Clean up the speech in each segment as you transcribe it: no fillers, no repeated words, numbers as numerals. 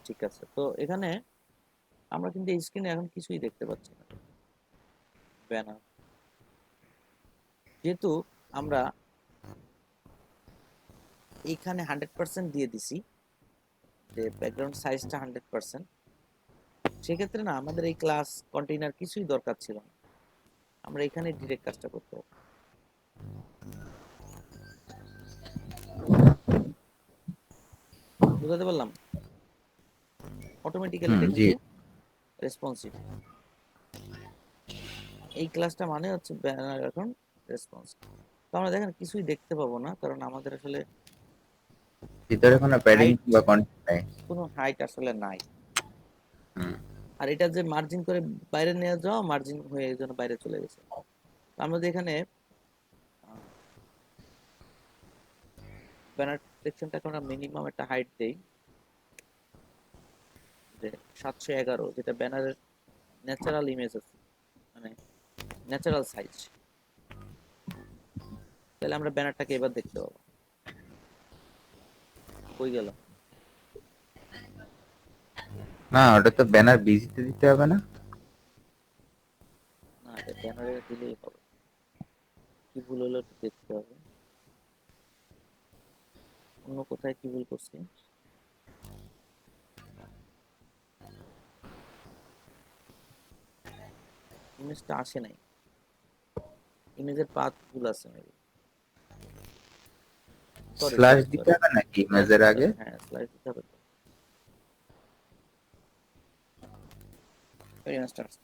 ঠিক আছে, তো এখানে আমরা কিন্তু এই স্ক্রিনে এখন কিছুই দেখতে পাচ্ছি না ব্যানার, যেহেতু আমরা এইখানে 100% দিয়ে দিছি যে ব্যাকগ্রাউন্ড সাইজটা 100%, সেক্ষেত্রে না আমাদের এই ক্লাস কন্টেইনার কিছুই দরকার ছিল না, আমরা এখানে ডিরেক্ট কাজটা করতে হবে। বুঝাতে পারলাম? অটোমেটিক্যালি এটা জি। কিন্তু রেসপন্সিভ। এই ক্লাসটা মানে হচ্ছে ব্যানার এখন রেসপন্সিভ। তো আমরা দেখেন কিছুই দেখতে পাবো না, কারণ আমাদের আসলে ভিতরে কোনো কোনো প্যাডিং হাইট, বা কন্টেন্ট নাই। কোনো হাইট আসলে নাই। হুম। আর এটা যে মার্জিন করে বাইরে নিয়ে যাওয়া, মার্জিন হয়ে এই জন্য বাইরে চলে গেছে। তো আমরা যদি এখানে ব্যানার সেকশনটাকে আমরা মিনিমাম একটা হাইট দেই, যে 711, যেটা ব্যানারের ন্যাচারাল ইমেজ আছে, মানে ন্যাচারাল সাইজ, তাহলে আমরা ব্যানারটাকে এবার দেখতে পাবো। কই গেল? না, ওটা তো ব্যানার বিজিতে দিতে হবে না? না, এটা ব্যানারে দিলেই হবে। কি ভুল হলো একটু দেখতে হবে, অন্য কোথায় কি ভুল করছি। ইমেজটা আসে নাই, ইমেজের পাথ ভুল আছে মেবি। সরি স্ল্যাশ সরি দিতে সরি, হবে নাকি স্ল্যাশ ইমেজের দিতে আগে? হবে, হ্যাঁ স্ল্যাশ দিতে হবে তো। এই ইমেজটা আসছে।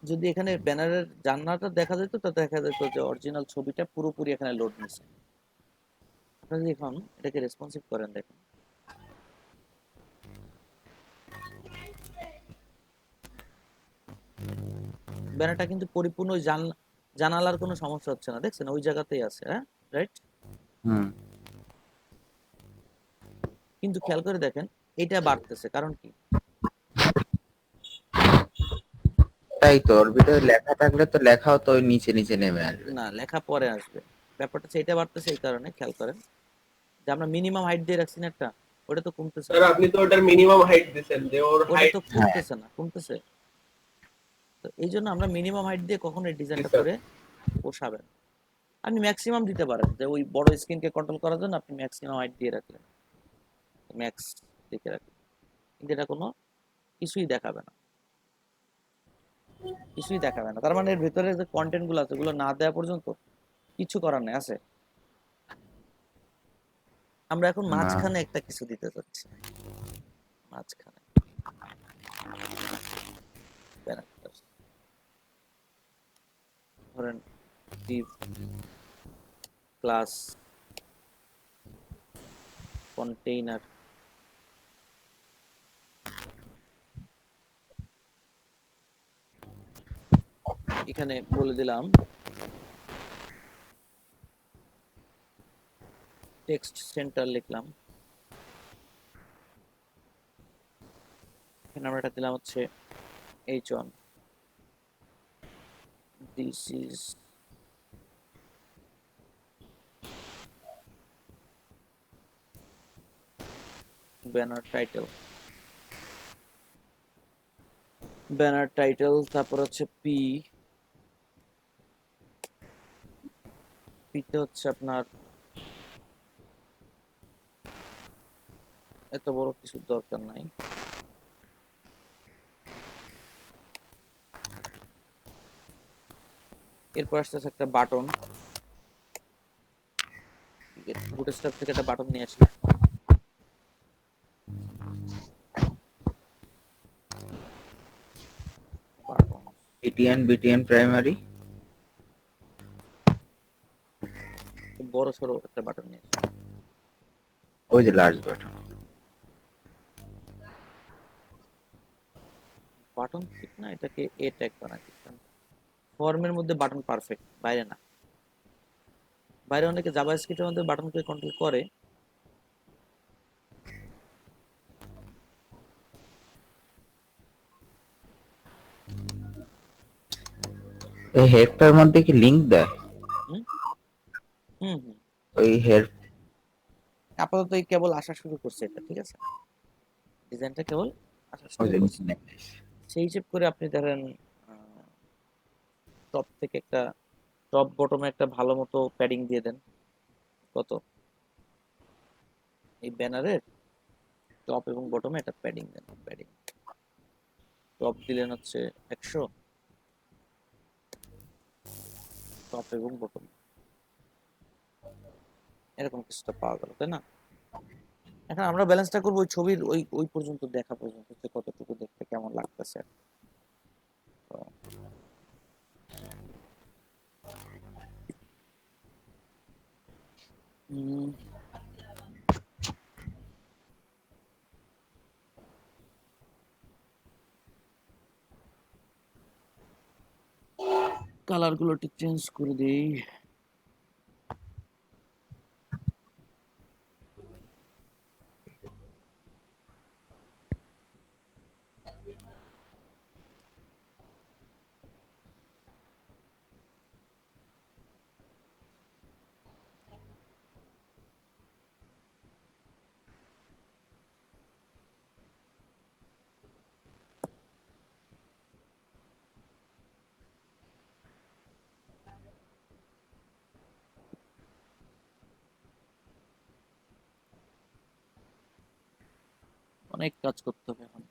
যদি এখানে ব্যানারের জানলাটা দেখা যেত, তো দেখা যেত যে অরিজিনাল ছবিটা পুরোপুরি এখানে লোড নিছে। আপনারা যদি এখন এটাকে রেসপন্সিভ করেন, দেখেন ব্যানারটা কিন্তু পরিপূর্ণ ওই জানালার কোনো সমস্যা হচ্ছে না, দেখছেন ওই জায়গাতেই আছে, হ্যাঁ রাইট। হুম। কিন্তু খেয়াল করে দেখেন এটা বাড়তেছে, কারণ কি? তাই তো, ওর ভিতরে লেখা থাকলে তো লেখাও তো ওই নিচে নিচে নেমে আসবে। না, লেখা পরে আসবে। ব্যাপারটা হচ্ছে এটা বাড়তেছে এই কারণে, খেয়াল করেন যে আমরা মিনিমাম হাইট দিয়ে রাখছি না একটা, ওটা তো কমতেছে স্যার না, আপনি তো ওটার মিনিমাম হাইট দিচ্ছেন যে ওর ওটা হাইট। তো হ্যাঁ। কমতেছে না, কমতেছে। তো এই জন্য আমরা মিনিমাম হাইট দিয়ে কখনো এই জি ডিজাইনটা স্যার। করে পোষাবেন। আপনি ম্যাক্সিমাম দিতে পারেন, যে ওই বড় স্ক্রিনকে কন্ট্রোল করার জন্য আপনি ম্যাক্সিমাম হাইট দিয়ে রাখলেন, ম্যাক্স লিখে রাখলেন, কিন্তু এটা কোনো কিছুই দেখাবে না, কিছুই দেখাবে না। তার মানে এর ভিতরে যে কন্টেন্ট গুলো আছে ওগুলো না দেওয়া পর্যন্ত কিছু করার নেই আছে। আমরা এখন না। মাঝখানে একটা কিছু দিতে চাচ্ছি, মাঝখানে ক্যারেক্টার, ধরেন div ক্লাস কন্টেইনার, এখানে বলে দিলাম টেক্সট সেন্টার লিখলাম, এখানে আমরা এটা দিলাম হচ্ছে h1, this is banner title, banner title, তারপর হচ্ছে পিতে হচ্ছে আপনার এত বড় কিছু দরকার নাই, এরপর আসতেছে একটা বাটন, বুটস্ট্র্যাপ থেকে একটা বাটন নিয়ে আসি, বাটন বিটিএন বিটিএন প্রাইমারি। বড় সড়ো একটা বাটন নিয়ে আসি। ওই যে লার্জ বাটন। বাটন ঠিক না, এটাকে এ ট্যাগ বানাই দিচ্ছেন। ফর্মের মধ্যে বাটন পারফেক্ট, বাইরে না। বাইরে অনেকে জাভাস্ক্রিপ্টের মধ্যে বাটনকে কন্ট্রোল করে। এই হেডটার মধ্যে কি লিংক দেয়? হুম হুম হুম। ওই হেড আপাতত এই কেবল আসা শুরু করছে এটা, ঠিক আছে, ডিজাইনটা কেবল আসা ওই শুরু যে করছে। নিচে নেমে এসে। সেই হিসেব করে আপনি ধরেন টপ থেকে একটা, টপ বটমে একটা ভালো মতো প্যাডিং দিয়ে দেন। কত, এই ব্যানারের টপ এবং বটমে একটা প্যাডিং দেন, প্যাডিং টপ দিলেন হচ্ছে 100, টপ এবং বটম এরকম কিছুটা পাওয়া গেল, তাই না? এখন আমরা ব্যালেন্সটা করবো ওই ছবির ওই ওই পর্যন্ত দেখা পর্যন্ত, যে কতটুকু দেখতে কেমন লাগতেছে। তো কালার গুলো একটু চেঞ্জ করে দেই। অনেক কাজ করতে হবে এখন।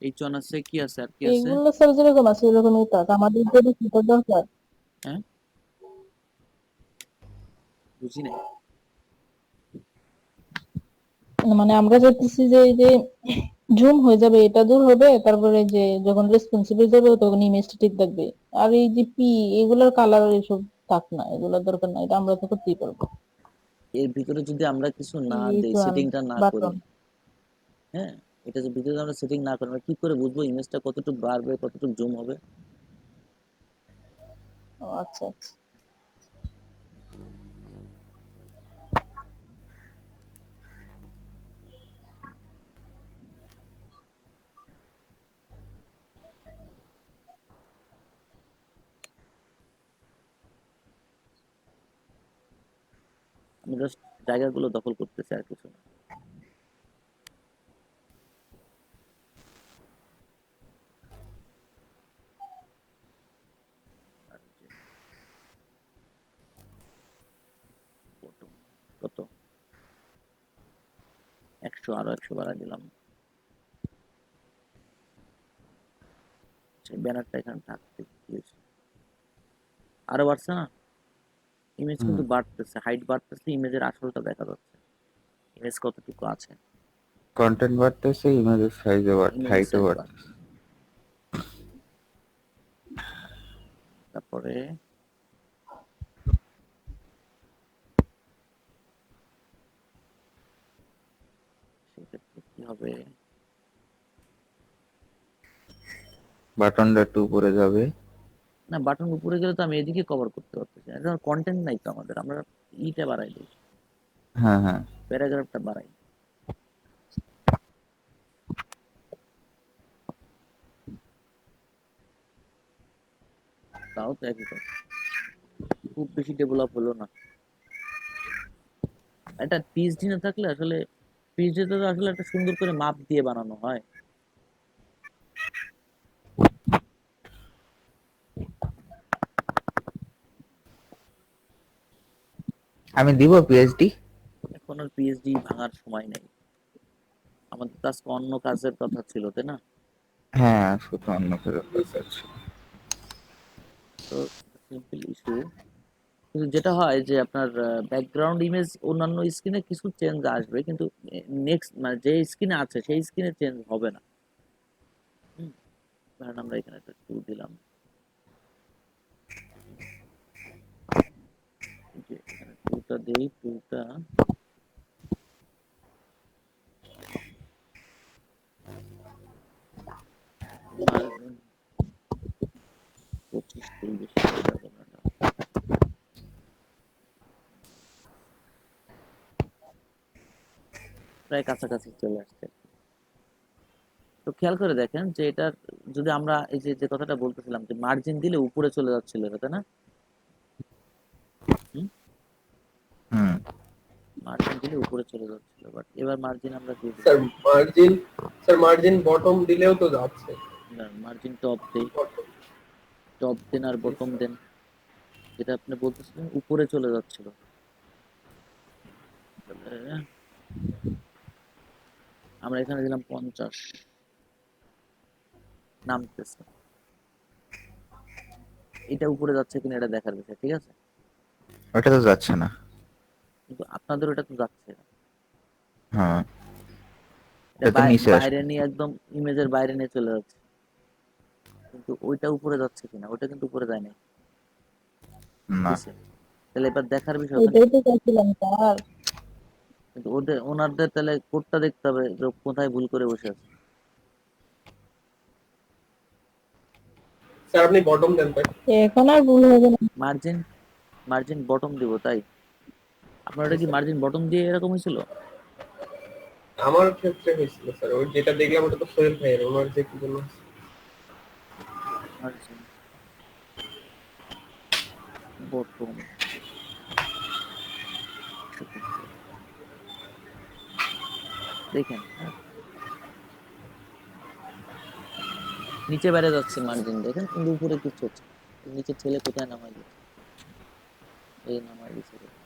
এই চন আছে, কি আছে আর কি আছে? এইগুলো স্যার যেরকম আছে এরকমই কাজ, আমাদের যদি সেটা দরকার। হ্যাঁ, বুঝি নাই। মানে আমরা চাইতেছি যে এই যে জুম হয়ে যাবে, এটা দূর হবে, তারপরে যে যখন রেসপন্সিবল যাবে তখন ইমেজটা ঠিক থাকবে। আর এই যে এগুলোর কালার এসব থাক না, এগুলোর দরকার নাই, এটা আমরা তো করতেই পারবো। এর ভিতরে যদি আমরা কিছু না এই দেই, টন সেটিংটা না করি, বাটন। হ্যাঁ, এটা যে ভিতরে আমরা সেটিং না করি, আমরা কি করে বুঝবো ইমেজটা কতটুকু বাড়বে, কতটুকু জুম হবে? ও আচ্ছা আচ্ছা। আমি জাস্ট জায়গাগুলো দখল করতেছি, আর কিছু না। আর যে bottom, কত, 100, আরো 100 বাড়া দিলাম। সেই ব্যানারটা এখানে থাকতে কি হয়েছে? আরো বাড়ছে না? ইমেজ হুম, কিন্তু বাড়তেছে, হাইট বাড়তেছে, ইমেজের আসলটা দেখা যাচ্ছে, ইমেজ কতটুকু আছে, কন্টেন্ট বাড়তেছে, ইমেজের সাইজও বাড়ছে, ইমেজের হাইটও সাইজ বাড়ছে। বাড়ছে। তারপরে সেক্ষেত্রে কি হবে? বাটনটা একটু উপরে যাবে। না, বাটন উপরে গেলে তো আমি এদিকে কভার করতে পারতেছি না, কন্টেন্ট নাই তো আমাদের, আমরা ইটা বাড়াই দিই, হ্যাঁ হ্যাঁ, প্যারাগ্রাফটা বাড়াই। তাও তো একই কথা, খুব বেশি ডেভেলপ হলো না। এটা পিএইচডি না থাকলে আসলে, পিএইচডি তো আসলে একটা সুন্দর করে মাপ দিয়ে বানানো হয়। আমি দিব পিএইচডি। এখন আর পিএইচডি ভাঙার সময় নেই, আমাদের তো আজকে অন্য কাজের কথা ছিল, তাই না? হ্যাঁ, শুধু অন্য ফেরত আছে। তো সিম্পল ইস্যু। কিন্তু যেটা হয় যে আপনার ব্যাকগ্রাউন্ড ইমেজ অন্যান্য স্ক্রিনে কিছু চেঞ্জ আসবে, কিন্তু নেক্সট মানে যে স্ক্রিনে আছে সেই স্ক্রিনে চেঞ্জ হবে না। হুম, ধরেন আমরা এখানে একটা 2 দিলাম, এই যে এখানে 2টা দেই, 2টা মার্জিন 25 থেকে বেশি করা যাবে না এটা। প্রায় কাছাকাছি চলে আসছে। তো খেয়াল করে দেখেন যে এটার যদি আমরা এই যে যে কথাটা বলতেছিলাম যে মার্জিন দিলে উপরে চলে যাচ্ছিল এটা, তাই না? হুম। মার্জিন দিলে উপরে চলে যাচ্ছিল, বাট এবার মার্জিন আমরা দিয়ে স্যার দিচ্ছি। মার্জিন, স্যার মার্জিন বটম দিলেও তো যাচ্ছে। মার্জিন টপ দেই, Bottom, টপ দেন আর yes, বটম sir. দেন, যেটা আপনি বলতেছিলেন উপরে চলে যাচ্ছিল। তাহলে আমরা এখানে দিলাম 50, নামতেছে। এটা উপরে যাচ্ছে কিনা এটা দেখার বিষয়, ঠিক আছে? ওটা তো যাচ্ছে না। কিন্তু আপনাদের ওটা তো যাচ্ছে, হ্যাঁ, এটা এটা তো নিচে বাইরে আসবে। নিয়ে একদম ইমেজের বাইরে নিয়ে চলে যাচ্ছে, কিন্তু ওইটা উপরে যাচ্ছে কিনা, ওইটা কিন্তু উপরে যায় না, না। দিছে। তাহলে এবার দেখার বিষয় ওখানে, এটাই তো চাইছিলাম স্যার। কিন্তু ওনাদের তাহলে কোডটা দেখতে হবে যে কোথায় ভুল করে বসে আছে। স্যার আপনি বটম দেন তাই? এখন আর ভুল হবে না। মার্জিন, মার্জিন বটম দিব তাই? আপনার ওটা Yes, কি sir. মার্জিন বটম দিয়ে এরকম হয়েছিল? আমার ক্ষেত্রে হয়েছিল স্যার, ওই যেটা দেখলাম ওটা তো সোহেল ভাইয়ের, ওনার যে কি জন্য মার্জিন বটম, দেখেন হ্যাঁ, নিচে বেড়ে যাচ্ছে মার্জিন দেখেন, কিন্তু উপরে কিছু হচ্ছে না। নিচে ছেলে কোথায় নামাই দিচ্ছে, এই নামাই দিচ্ছে দেখেন।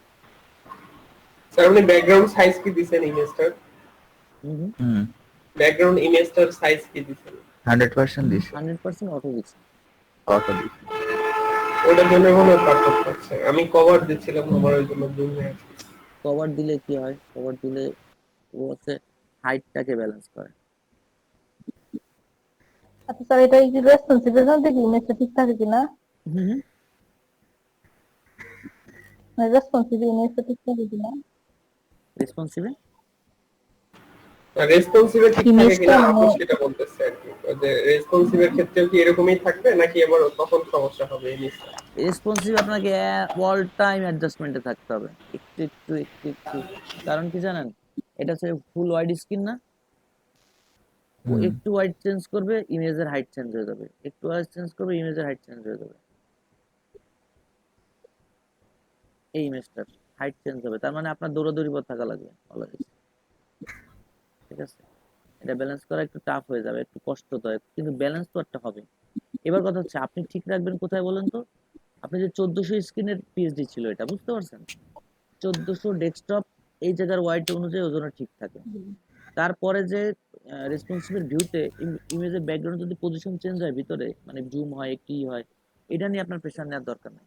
স্যার আপনি ব্যাকগ্রাউন্ড সাইজ কি দিছেন ইমেজটার? হুম হুম, হুম। ব্যাকগ্রাউন্ড ইমেজটার সাইজ কি দিছেন? 100% দিছে। 100% অটো দিচ্ছে। কত দিছে? ওটার জন্য মনে হয় পার্থক্য হচ্ছে। আমি কভার দিচ্ছিলাম, আমার ওই জন্য জুম হয়ে আছে। কভার দিলে কি হয়, কভার দিলে ও হচ্ছে হাইটটাকে ব্যালেন্স করে। আচ্ছা স্যার, এটা কি রেসপন্সিবল না দেখি ইমেজটা ঠিক থাকে কিনা? হুম হুম, রেসপন্সিবল ইমেজটা ঠিক থাকে কিনা? রেসপন্সিভ। রেসপন্সিভে ঠিক থাকে ইমেজটা কিনা আপু মানে সেটা বলতেছে আর কি, যে রেসপন্সিভের ক্ষেত্রেও কি এরকমই থাকবে নাকি আবার তখন সমস্যা হবে এই নিয়ে? রেসপন্সিভ আপনাকে অল টাইম অ্যাডজাস্টমেন্টে থাকতে হবে, একটু একটু একটু একটু। কারণ কি জানেন, এটা হচ্ছে ফুল ওয়াইড স্ক্রিন না, ও হুম। একটু ওয়াইড চেঞ্জ করবে ইমেজের হাইট চেঞ্জ হয়ে যাবে, একটু ওয়াইড চেঞ্জ করবে ইমেজের হাইট চেঞ্জ হয়ে যাবে, এই ইমেজটার হাইট চেঞ্জ হবে, তার মানে আপনার দৌড়াদৌড়ি পথ থাকা লাগবে অলওয়েজ, ঠিক আছে? এটা ব্যালেন্স করা একটু টাফ হয়ে যাবে, একটু কষ্ট তো হয়, কিন্তু ব্যালেন্স তো একটা হবে। এবার কথা হচ্ছে আপনি ঠিক রাখবেন কোথায় বলেন তো? আপনি যে 1400 স্ক্রিনের পিএইচডি ছিল, এটা বুঝতে পারছেন? 1400 ডেস্কটপ, এই জায়গার ওয়াইড অনুযায়ী ওজনে ঠিক থাকে। তারপরে যে রেসপন্সিবল ভিউতে ইমেজের ব্যাকগ্রাউন্ড যদি পজিশন চেঞ্জ হয় ভিতরে, মানে জুম হয় কি হয়, এটা নিয়ে আপনার প্রেশার নেওয়ার দরকার নেই।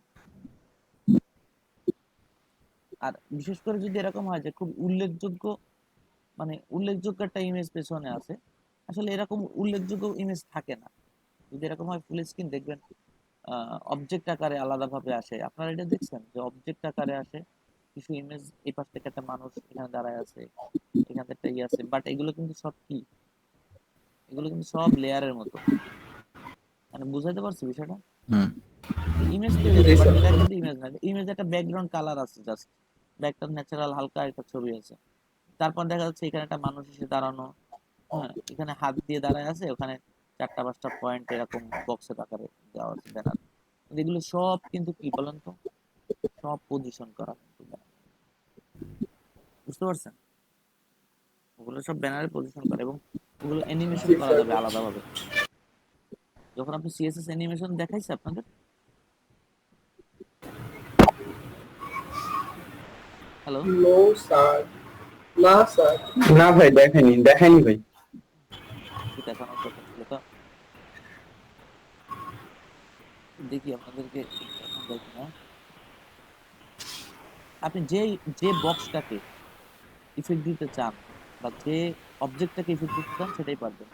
আর বিশেষ করে যদি এরকম হয় যে খুব উল্লেখযোগ্য, মানে উল্লেখযোগ্য একটা ইমেজ পেছনে আছে, আসলে এরকম উল্লেখযোগ্য ইমেজ থাকে না। যদি এরকম হয় ফুল স্ক্রিন দেখবেন অবজেক্ট আকারে আলাদাভাবে আসে, আপনারা এটা দেখছেন যে অবজেক্ট আকারে আসে কিছু ইমেজ, এই পাশ থেকে একটা মানুষ এখানে দাঁড়ায় আছে, এখানে একটা ইয়ে আছে, বাট এগুলো কিন্তু সব কি, এগুলো কিন্তু সব লেয়ারের মতো, মানে বুঝাইতে পারছি বিষয়টা? হুম। ইমেজ তো এরকম, জি বাট স্যার। এটা কিন্তু ইমেজ না, ইমেজ একটা ব্যাকগ্রাউন্ড কালার আছে জাস্ট, ব্যাকটা ন্যাচারাল হালকা একটা ছবি আছে। তারপর দেখা যাচ্ছে এখানে একটা মানুষ এসে দাঁড়ানো, হ্যাঁ এখানে হাত দিয়ে দাঁড়ায় আছে, ওখানে চারটা পাঁচটা পয়েন্ট এরকম বক্সের আকারে দেওয়া আছে ব্যানার। এগুলো সব কিন্তু কি বলেন তো, সব পজিশন করা কিন্তু banner। বুঝতে পারছেন? ওগুলো সব ব্যানারে পজিশন করা, এবং ওগুলো অ্যানিমেশন জি করা স্যার। যাবে আলাদাভাবে। যখন আপনি সিএসএস অ্যানিমেশন দেখাইছে আপনাদের, হ্যালো, নো স্যার, না স্যার। না ভাই, দেখাইনি দেখাইনি ভাই। একটু দেখানোর কথা ছিল তো, দেখি আপনাদেরকে এখন দেখি না। আপনি যে যে বক্সটাকে ইফেক্ট দিতে চান, বা যে অবজেক্টটাকে ইফেক্ট দিতে চান সেটাই পারবেন।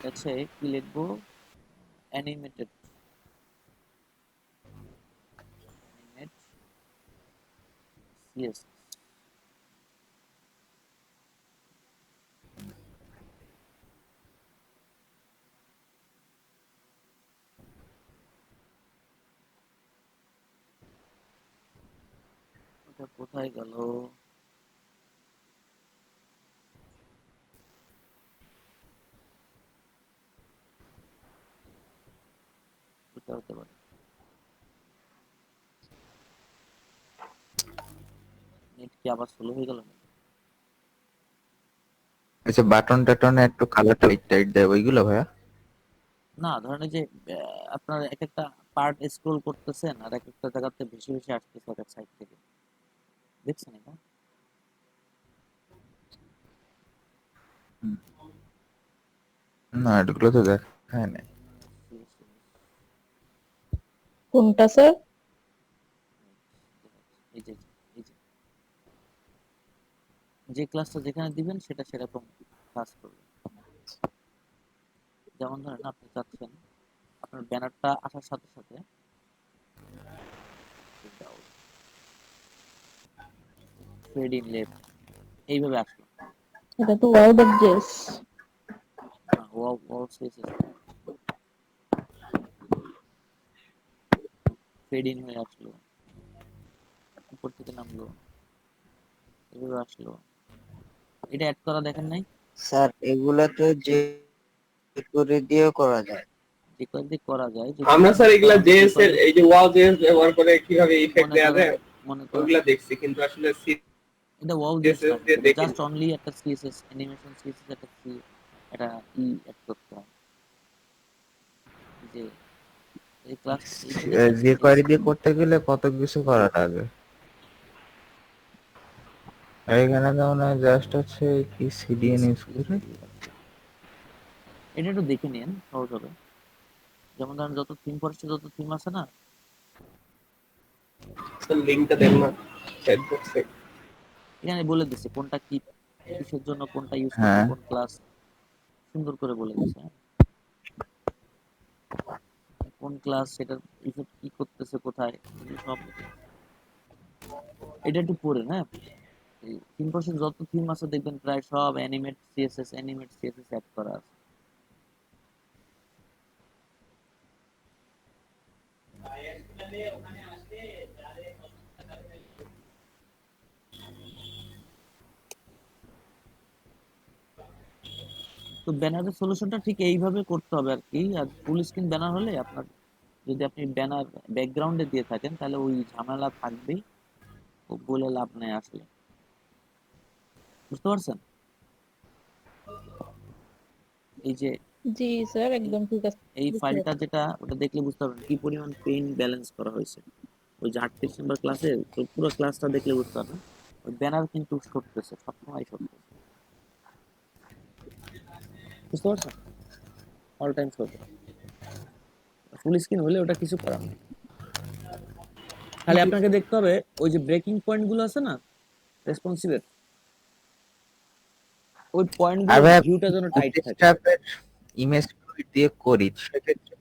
হচ্ছে কি লিখবো, অ্যানিমেটেড, অ্যানিমেট সিএস, ওটা কোথায় গেল? নেট কি আবার স্লো হয়ে গেল? আচ্ছা, বাটন টাটনে একটু কালার টাইট টাইট দেয় ওইগুলো ভাইয়া? না ধরেন এই যে আপনার এক একটা পার্ট স্ক্রোল করতেছেন আর এক একটা জায়গাতে বেশি বেশি আসতেছে এক সাইড থেকে, দেখছেন এটা? না, এগুলো তো দেখায় নাই। কোনটা স্যার? এই যে এই যে যে ক্লাসটা যেখানে দিবেন সেটা সেরকম কাজ করবে। যেমন ধরেন আপনি চাচ্ছেন আপনার ব্যানারটা আসার সাথে সাথে ফেড ইন লেফট এইভাবে আসলো। এটা তো ওয়ার্ডের জেস। না wow wow CSS fade in হয়ে আসলো, উপর থেকে নামলো, এভাবে আসলো। এটা অ্যাড করা দেখেন নাই? স্যার এগুলা তো যে করে দিয়েও করা যায়। যে কয়েকদিন করা যায় যদি আমরা স্যার এগুলা ধরেন জেএস এর এই যে ওয়াও জেএস ব্যবহার করে কিভাবে ইফেক্ট মনে দেওয়া করেন যায় মনে করেন ওগুলা দেখছি, কিন্তু আসলে এটা ওয়াও জেস না, সিএসএস দিয়ে কিন্তু এটা দেখিনি। জাস্ট অনলি একটা সিএসএস অ্যানিমেশন সিএসএস একটা একটা অ্যাড করতে হয়। এই যে এই ক্লাস এইটা দেখছেন যে এই কোয়ারি দিয়ে করতে গেলে কত কিছু করা লাগে। এইখানে তো মনে হয় জাস্ট হচ্ছে কি সিডিএন ইউজ করে। এটা একটু দেখে নিন, সহজ হবে। যেমন ধরেন যত থিম পড়ছে যত থিম আছে না, স্যার লিংকটা দেন না চ্যাট বক্সে। এখানে বলে দিচ্ছে কোনটা কি কিসের জন্য কোনটা ইউজ করতে হ্যাঁ, কোন ক্লাস সুন্দর করে বলে দিচ্ছে। হ্যাঁ? কোন ক্লাস সেটা ইফেক্ট কি করতেছে কোথায় এগুলো সব এটা একটু পড়ে না। থিম পড়ছে যত থিম আছে দেখবেন প্রায় সব অ্যানিমেট সিএসএস অ্যাড করা আছে। তো ব্যানারের সলিউশনটা ঠিক এইভাবে করতে হবে আর কি। আর ফুল স্ক্রিন ব্যানার হলে আপনার যদি আপনি ব্যানার ব্যাকগ্রাউন্ডে দিয়ে থাকেন তাহলে ওই ঝামেলা থাকবেই, ও বলে লাভ নেই আসলে। বুঝতে পারছেন? এই যে জি স্যার, একদম ঠিক আছে। এই বুঝতে ফাইলটা পারছি। যেটা ওটা দেখলে বুঝতে পারবেন কি পরিমাণ পেইন ব্যালেন্স করা হয়েছে। ওই যে 38 নম্বর ক্লাসে তো পুরো ক্লাসটা দেখলে বুঝতে পারবেন ওই ব্যানার কিন্তু সরতেছে, সবসময় সরতেছে। বুঝতে পারছেন? অল টাইম সরবে। ফুল স্ক্রিন হলে ওটা কিছু করার নেই, খালি আপনাকে দেখতে হবে ওই যে ব্রেকিং পয়েন্ট গুলো আছে না রেসপন্সিভের, ওই পয়েন্ট আর গুলোর ভাই ভিউটা যেন টাইট থাকে। বুটস্ট্র্যাপের ইমেজ দিয়ে করি সেক্ষেত্রে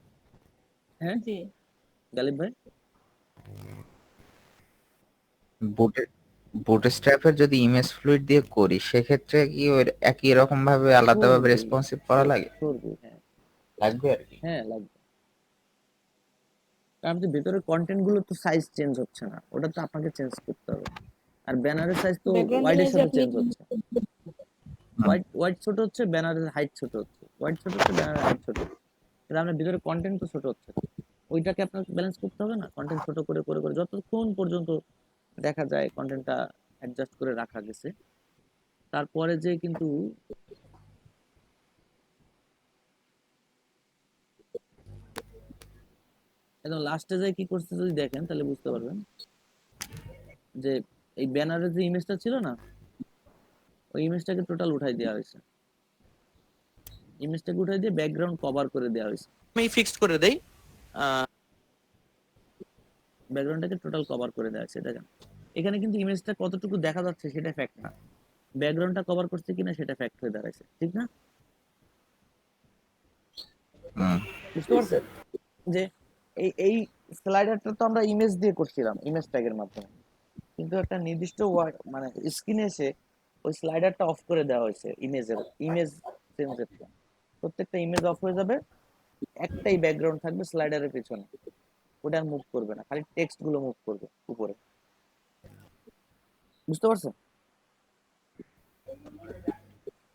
হ্যাঁ জি। গালিব ভাই, বুটে বুটস্ট্র্যাপের যদি ইমেজ ফ্লুইড দিয়ে করি সেক্ষেত্রে কি ওই একই রকম ভাবে আলাদাভাবে সরবে রেসপন্সিভ করা লাগে? সরবে হ্যাঁ। লাগবে আর কি। হ্যাঁ লাগবে, কারণ যে ভেতরের কন্টেন্ট গুলো তো সাইজ চেঞ্জ হচ্ছে না, ওটা তো আপনাকে চেঞ্জ করতে হবে। আর ব্যানারের সাইজ তো ব্যাকগ্রাউন্ড ওয়াইডের ইমেজে সাথে আপনি চেঞ্জ হচ্ছে। হুম। ওয়াইড ওয়াইড ছোট হচ্ছে, ব্যানারের হাইট ছোট হচ্ছে, ওয়াইড ছোট হচ্ছে, ব্যানারের হাইট ছোট হচ্ছে। তাহলে আপনার ভিতরে কন্টেন্ট তো ছোট হচ্ছে, ওইটাকে আপনাকে ব্যালেন্স করতে হবে না। কন্টেন্ট ছোট করে করে করে যতক্ষণ পর্যন্ত দেখা যায় কন্টেন্টটা অ্যাডজাস্ট করে রাখা গেছে, তারপরে যে কিন্তু একদম লাস্টে যায় কি করছে যদি দেখেন তাহলে বুঝতে পারবেন যে এই ব্যানারের যে ইমেজটা ছিল না ওই ইমেজটাকে টোটাল উঠাই দেওয়া হয়েছে, ইমেজটাকে উঠাই দিয়ে ব্যাকগ্রাউন্ড কভার করে দেওয়া হয়েছে। আমি ফিক্সড করে দেই, ব্যাকগ্রাউন্ডটাকে টোটাল কভার করে দেওয়া হয়েছে। দেখেন এখানে কিন্তু ইমেজটা কতটুকু দেখা যাচ্ছে সেটা ফ্যাক্ট না, ব্যাকগ্রাউন্ডটা কভার করছে কিনা সেটা ফ্যাক্ট হয়ে দাঁড়াইছে, ঠিক না? হুম। বুঝতে পারছেন যে এই এই স্লাইডারটা তো আমরা ইমেজ দিয়ে করছিলাম ইমেজ ট্যাগের মাধ্যমে, কিন্তু একটা নির্দিষ্ট মানে স্ক্রিনে এসে ওই স্লাইডারটা অফ করে দেওয়া হয়েছে ইমেজ চেঞ্জের। প্রত্যেকটা ইমেজ অফ হয়ে যাবে, একটাই ব্যাকগ্রাউন্ড থাকবে স্লাইডারের পিছনে, ওটা আর মুভ করবে না, খালি টেক্সট গুলো মুভ করবে উপরে। বুঝতে পারছেন?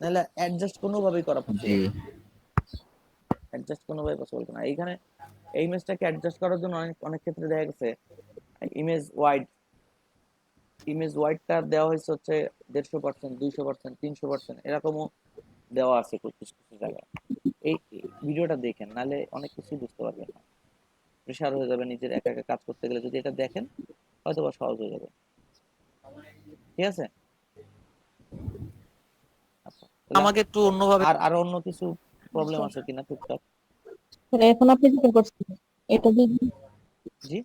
নাহলে অ্যাডজাস্ট কোনোভাবেই করা জি। পসিবল না, অ্যাডজাস্ট কোনোভাবেই পসিবল না। এইখানে এই ইমেজটাকে অ্যাডজাস্ট করার জন্য অনেক অনেক ক্ষেত্রে দেখা গেছে ইমেজ ওয়াইড ইমেজ ওয়াইডটা দেওয়া হয়েছে হচ্ছে 150%, 200%, 300%, এরকমও দেওয়া আছে কিছু কিছু জায়গায়। এই ভিডিওটা দেখেন, নালে অনেক কিছুই বুঝতে পারবেন না, প্রেশার হয়ে যাবে নিজের একা একা কাজ করতে গেলে। যদি এটা দেখেন হয়তো বা সহজ হয়ে যাবে। ঠিক আছে, আচ্ছা আমাকে একটু অন্যভাবে আর অন্য কিছু প্রবলেম আছে কিনা টুকটাক? স্যার এখন আপনি যেটা করছেন এটা যদি জি,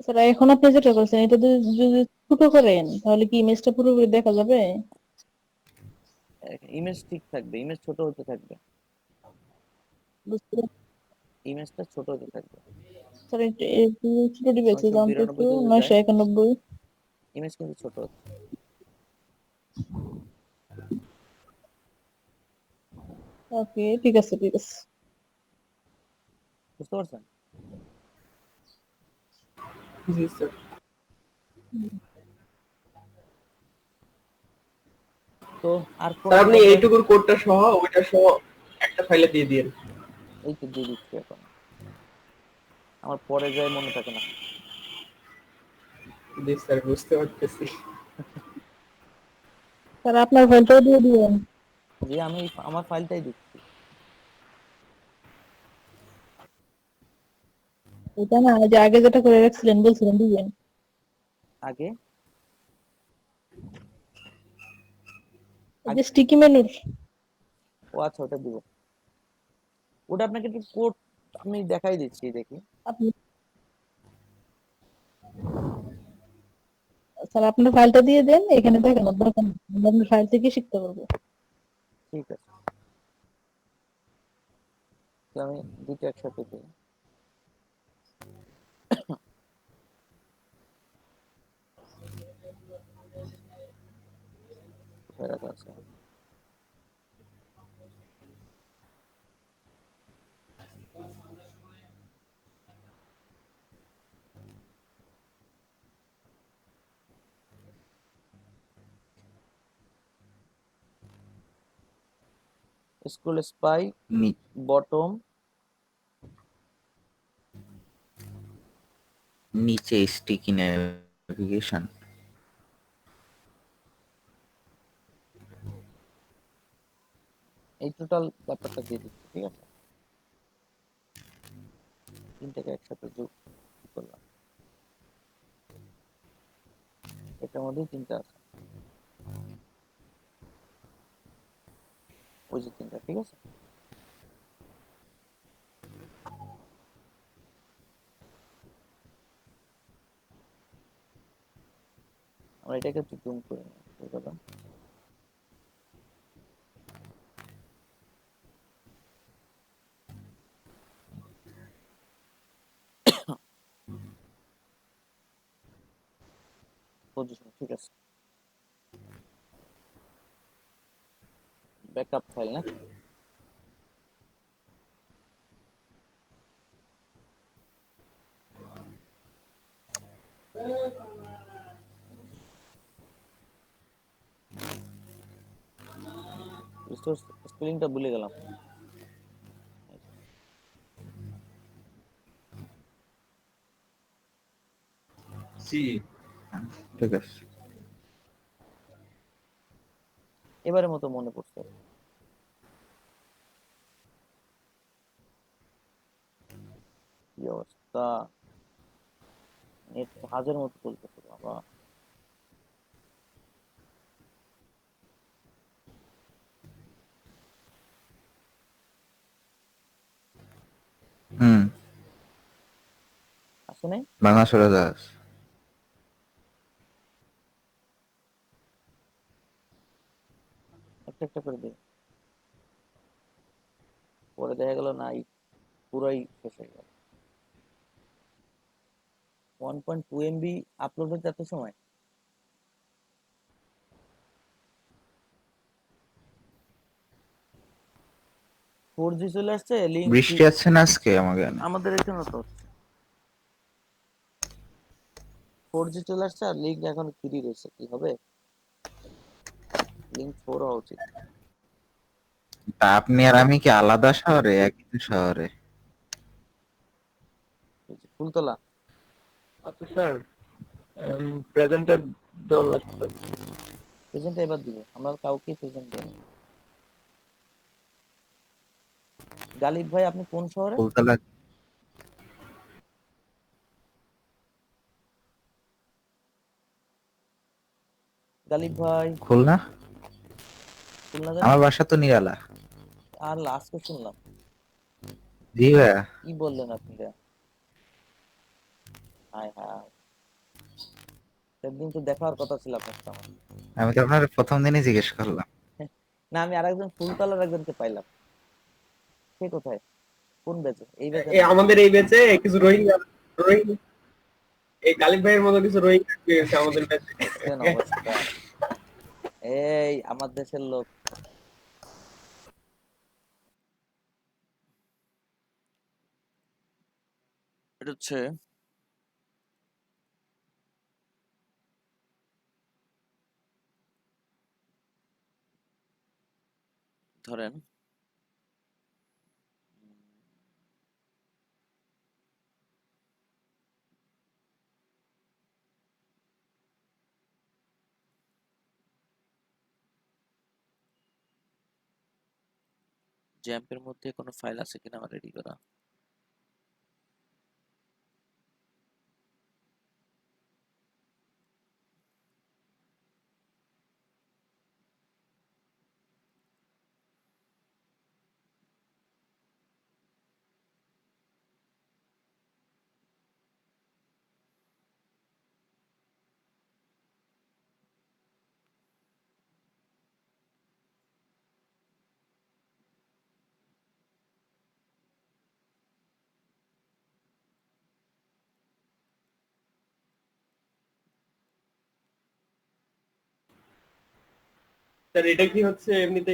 স্যার এখন আপনি যেটা করছেন এটা যদি ছোট করেন তাহলে কি ইমেজটা পুরোপুরি দেখা যাবে? ইমেজ ঠিক থাকবে, ইমেজ ছোট হতে থাকবে, বুঝতে ইমেজটা ছোট হতে থাকবে। স্যার একটু ছোট ডিভাইসে দাম তো একটু 992 তে যদি যায় 991। ইমেজ কিন্তু ছোট হচ্ছে। ওকে, ঠিক আছে ঠিক আছে। বুঝতে পারছেন? জি স্যার। তো আর স্যার কোনো আপনি প্রবলেম? এইটুকুর কোডটা সহ ওইটা সহ একটা ফাইলে দিয়ে দিন। এই তো দিয়ে দিচ্ছি এখন, আমার পরে যায় মনে থাকে না। জি স্যার, বুঝতে পারতেছি। স্যার আপনার ফাইলটাও দিয়ে দিবেন। যে আমি আমার ফাইলটাই দিচ্ছি। এটা না যে আগে যেটা করে রাখছিলেন বলছিলেন দিবেন। আগে এই যে স্টিকি মেনুর ও আচ্ছা, ওটা দিব। ওটা আপনাকে একটু কোড আমি দেখাই দিচ্ছি, দেখি। আপনি স্যার আপনার ফাইলটা দিয়ে দেন, এখানে দেখেন দরকার নেই। আমরা আপনার ফাইল থেকে শিখতে পারবো। ঠিক আছে, তো আমি দুটো একসাথে দিই। কোথায় রাখা আছে? স্কুল স্পাই নি- বটম, নিচে স্টিকি নেভিগেশন। এই টোটাল ব্যাপারটা দিয়ে দিচ্ছি। ঠিক আছে, তিনটাকে একসাথে যোগ করলাম, এটার মধ্যেই তিনটা আছে, ওই যে তিনটা। ঠিক আছে, আমরা এটাকে একটু জুম করে নিই, বুঝতে পারলাম। পজিশন ঠিক আছে, ব্যাকআপ ফাইল নাকি? স্পেলিংটা ভুলে গেলাম। ঠিক আছে। এবারের মতো মনে পড়ছে। কি অবস্থা, নেট জাহাজের মতো চলতেছে বাবা। হুম, আসে নাই, বাংলাদেশ উড়োজাহাজ। একটা একটা করে দিই, পরে দেখা গেল না পুরাই শেষ হয়ে গেল। 1.2 MB আপলোড হতে এত সময়? ফোর জি চলে আসছে, লিঙ্ক বৃষ্টি আছে না আজকে আমাকে? আমাদের এখানে তো 4G চলে আসছে, আর লিঙ্ক এখন 3 রয়েছে, কি হবে? লিঙ্ক 4 হওয়া উচিত। তা আপনি আর আমি কি আলাদা শহরে, একই শহরে? ফুলতলা। আচ্ছা স্যার, প্রেজেন্টের দেওয়া লাগবে। প্রেজেন্ট এবার দিব, আমরা কাউকে প্রেজেন্ট দেইনি। গালিব ভাই আপনি কোন শহরে? ফুলতলা। গালিব ভাই খুলনা। খুলনা জানেন? আমার বাসা তো নিরালা। আর লাস্টে শুনলাম জি ভাইয়া। কি বললেন আপনি রে? হায় হায়, সেদিন তো দেখার কথা ছিল আপনার সাথে আমার। আমি তো আপনার প্রথম দিনই জিজ্ঞেস করলাম। না আমি আরেকজন ফুলতলার একজনকে পাইলাম, সে কোথায়, কোন ব্যাচে? এই ব্যাচে এই না? আমাদের এই ব্যাচে কিছু রোহিঙ্গা রোহিঙ্গা এই গালিব ভাইয়ের মতো কিছু রোহিঙ্গা পেয়েছে আমাদের ব্যাচে। দেখছেন অবস্থা, এই আমার দেশের লোক। এটা হচ্ছে ধরেন জ্যাম্পের মধ্যে কোনো ফাইল আছে কিনা আমার রেডি করা। স্যার এটা কি হচ্ছে এমনিতে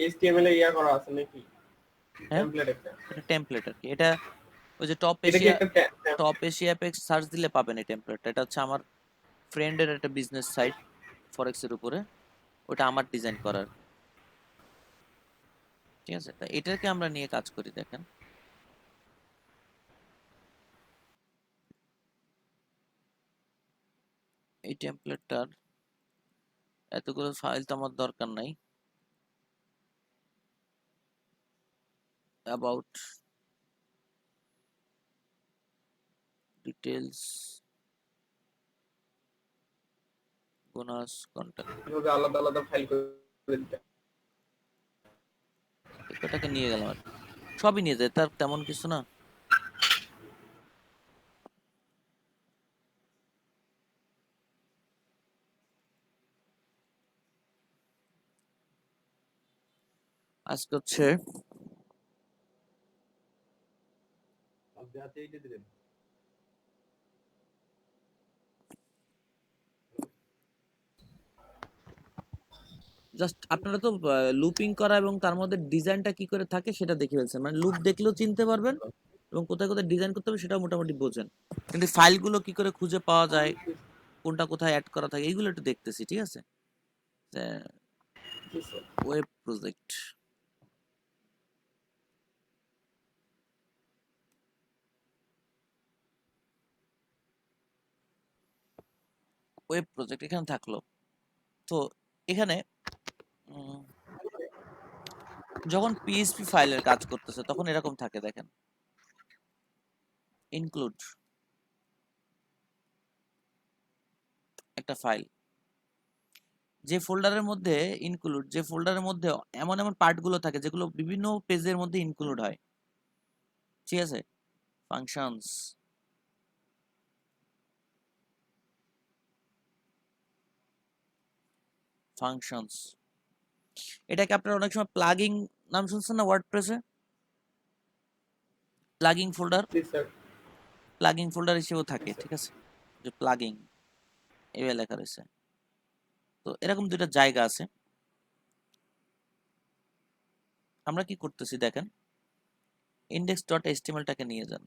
এইচটিএমএল এ ইয়া করা আছে নাকি হ্যাঁ টেমপ্লেট একটা? এটা টেমপ্লেট আর কি। এটা ওই যে টপ এটা কি এশিয়া, একটা টপ এশিয়া অ্যাপেক্স সার্চ দিলে পাবেন এই টেমপ্লেটটা। এটা হচ্ছে আমার ফ্রেন্ডের একটা বিজনেস সাইট ফরেক্স এর উপরে, ওটা আমার ডিজাইন করার। ঠিক আছে, তা এটাকে আমরা নিয়ে কাজ করি। দেখেন এই টেমপ্লেটটার এতগুলো ফাইল তো আমার দরকার নাই। অ্যাবাউট, ডিটেলস, বোনাস, কন্টাক্ট, এভাবে আলাদা আলাদা ফাইল করে দিতে। এই কটাকে নিয়ে গেলাম আর কি। সবই নিয়ে যায়, তার তেমন কিছু না। আজকে হচ্ছে জাস্ট আপনারা তো লুপিং করা এবং তার মধ্যে ডিজাইনটা কি করে থাকে সেটা দেখে ফেলছেন, মানে লুপ দেখলেও চিনতে পারবেন এবং কোথায় কোথায় ডিজাইন করতে হবে সেটাও মোটামুটি বোঝেন। কিন্তু ফাইলগুলো কি করে খুঁজে পাওয়া যায়, কোনটা কোথায় অ্যাড করা থাকে, এইগুলো একটু দেখতেছি। ঠিক আছে, ওয়েব প্রজেক্ট, ওয়েব প্রজেক্ট এখানে থাকলো। তো এখানে উম, যখন পিএইচপি ফাইলের কাজ করতেছে তখন এরকম থাকে, দেখেন ইনক্লুড একটা ফাইল, যে ফোল্ডারের মধ্যে ইনক্লুড, যে ফোল্ডারের মধ্যে এমন এমন পার্টগুলো থাকে যেগুলো বিভিন্ন পেজের মধ্যে ইনক্লুড হয়। ঠিক আছে, ফাংশনস, ফাংশনস, এটাকে আপনারা অনেক সময় প্লাগিং নাম শুনছেন না ওয়ার্ডপ্রেসে? প্লাগিং ফোল্ডার, জি স্যার। প্লাগিং ফোল্ডার হিসেবেও থাকে। ঠিক আছে, যে প্লাগিং এভাবে লেখা রয়েছে। তো এরকম দুইটা জায়গা আছে। আমরা কি করতেছি দেখেন, ইন্ডেক্স ডট এইচটিএমএলটাকে নিয়ে যান,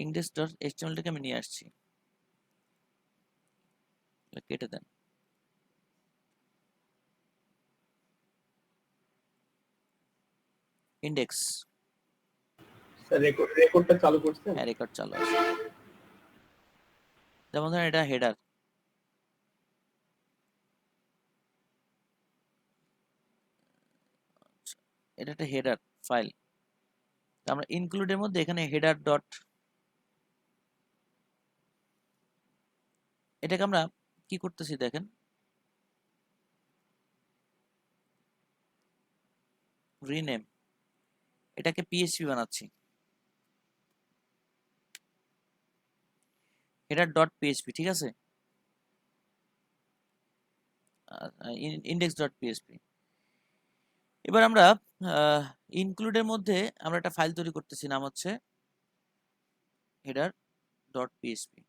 ইন্ডেক্স ডট এইচটিএমএলটাকে আমি নিয়ে আসছি, এটা কেটে দেন। ইন্ডেক্স, স্যার রেকর্ডটা চালু করছেন? হ্যাঁ রেকর্ড চালু আছে। যেমন ধরেন এটা হেডার, এটা একটা হেডার ফাইল। আমরা ইনক্লুডের মধ্যে এখানে হেডার ডট, এটাকে আমরা কি করতেছি দেখেন, রিনেম, এটাকে পিএইচপি বানাচ্ছি, হেডার ডট পিএইচপি, ঠিক আছে, ইন্ডেক্স ডট পিএইচপি। এবার আমরা ইনক্লুডের মধ্যে আমরা একটা ফাইল তৈরি করতেছি, নাম হচ্ছে হেডার ডট পিএইচপি।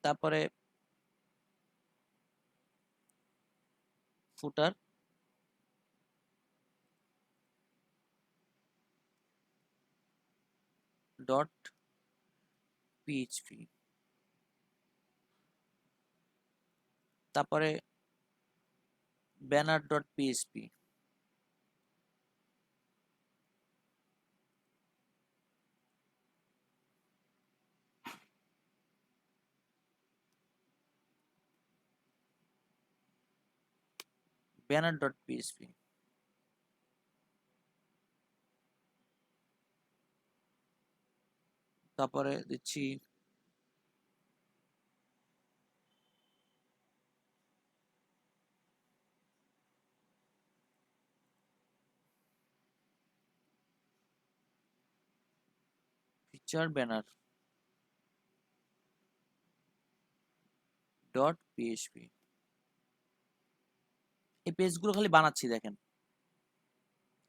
তারপরে ফুটার ডট পিএইচপি, তারপরে banner dot PHP, banner dot PHP, তারপরে দিচ্ছি ফিচার ব্যানার ডট পিএইচপি। এই পেজগুলো খালি বানাচ্ছি দেখেন,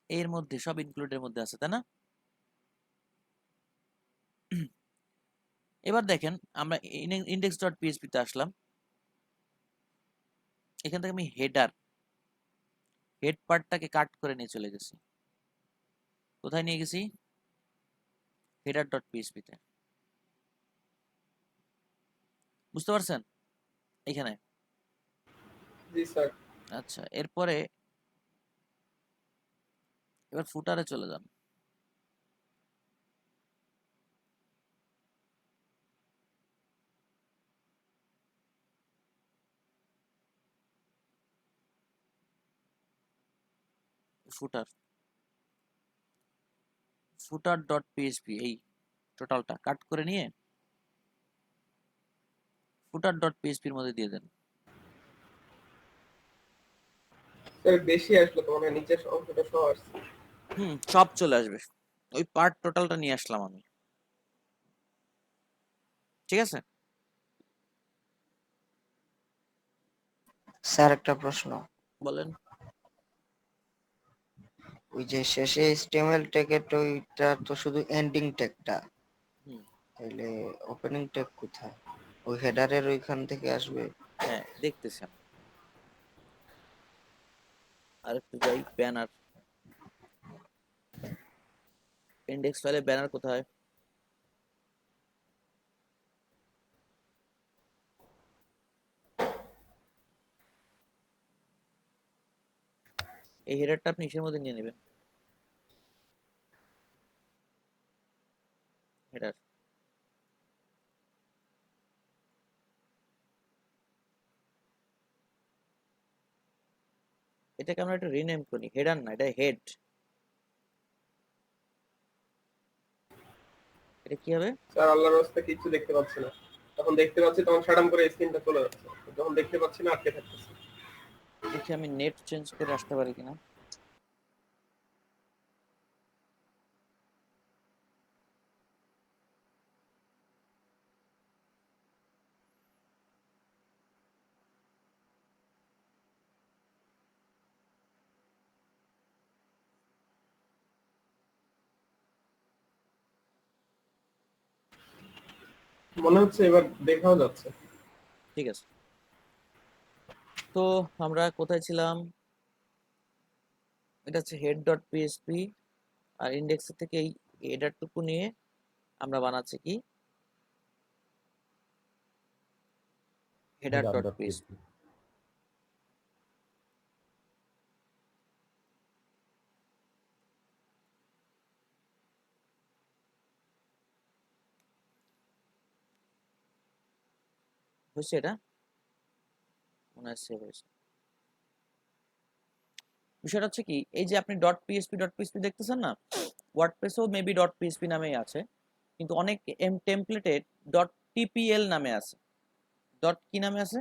এর মধ্যে সব ইনক্লুডের মধ্যে আছে, তাই না? এবার দেখেন আমরা ইন্ডেক্স ডট পিএইচপি তে আসলাম, এখান থেকে আমি হেড পার্টটাকে কাট করে নিয়ে চলে গেছি। কোথায় নিয়ে গেছি? হেডার ডট পিএইচপি তে। বুঝতে পারছেন এখানে? জি স্যার। আচ্ছা, এরপরে এবার ফুটারে চলে যান। ফুটার ডট পিএইচপি, এই টোটালটা কাট করে নিয়ে ফুটার ডট পিএইচপির মধ্যে দিয়ে দেন। স্যার বেশি আসলো তো, মানে নিচের অংশটা সহ আসছে। সব চলে আসবে, ওই পার্ট টোটালটা নিয়ে আসলাম আমি, ঠিক আছে? স্যার একটা প্রশ্ন, বলেন। ওই যে শেষে HTML ট্যাগের ওইটা তো শুধু এন্ডিং ট্যাগটা, হুম, তাহলে ওপেনিং ট্যাগ কোথায়? ওই হেডারের ওইখান থেকে আসবে? হ্যাঁ দেখতেছি আমি। আর একটু যাই, ব্যানার, ইন্ডেক্স ফাইলে ব্যানার কোথায়? এই হেডারটা আপনি ইসের মধ্যে নিয়ে নেবেন, হেডার, এটাকে আমরা একটু রিনেম করি, হেডার না এটা হেড। এটা কি হবে? স্যার আল্লাহর রাস্তায় কিছু দেখতে পাচ্ছি না, তখন দেখতে পাচ্ছি তখন শাটাম করে স্ক্রিনটা চলে যাচ্ছে, যখন দেখতে পাচ্ছি না আটকে থাকতেছে। দেখি আমি নেট চেঞ্জ করে আসতে পারি কিনা। মনে হচ্ছে এবার দেখাও যাচ্ছে। ঠিক আছে, তো আমরা কোথায় ছিলাম? এটা হচ্ছে হেড ডট পিএইচপি, আর ইন্ডেক্স থেকে এই হেডারটুকু নিয়ে আমরা বানাচ্ছি কি হেডার ডট পিএইচপি। হয়েছে এটা মনে হয় সেভ হয়েছে। বিষয়টা হচ্ছে কি, এই যে আপনি ডট পিএসপি দেখতেছেন না, ওয়ার্ডপ্রেসও মেবি ডট পিএসপি নামেই আছে, কিন্তু অনেক টেমপ্লেটে ডট টিপিএল নামে আছে। ডট কি নামে আছে?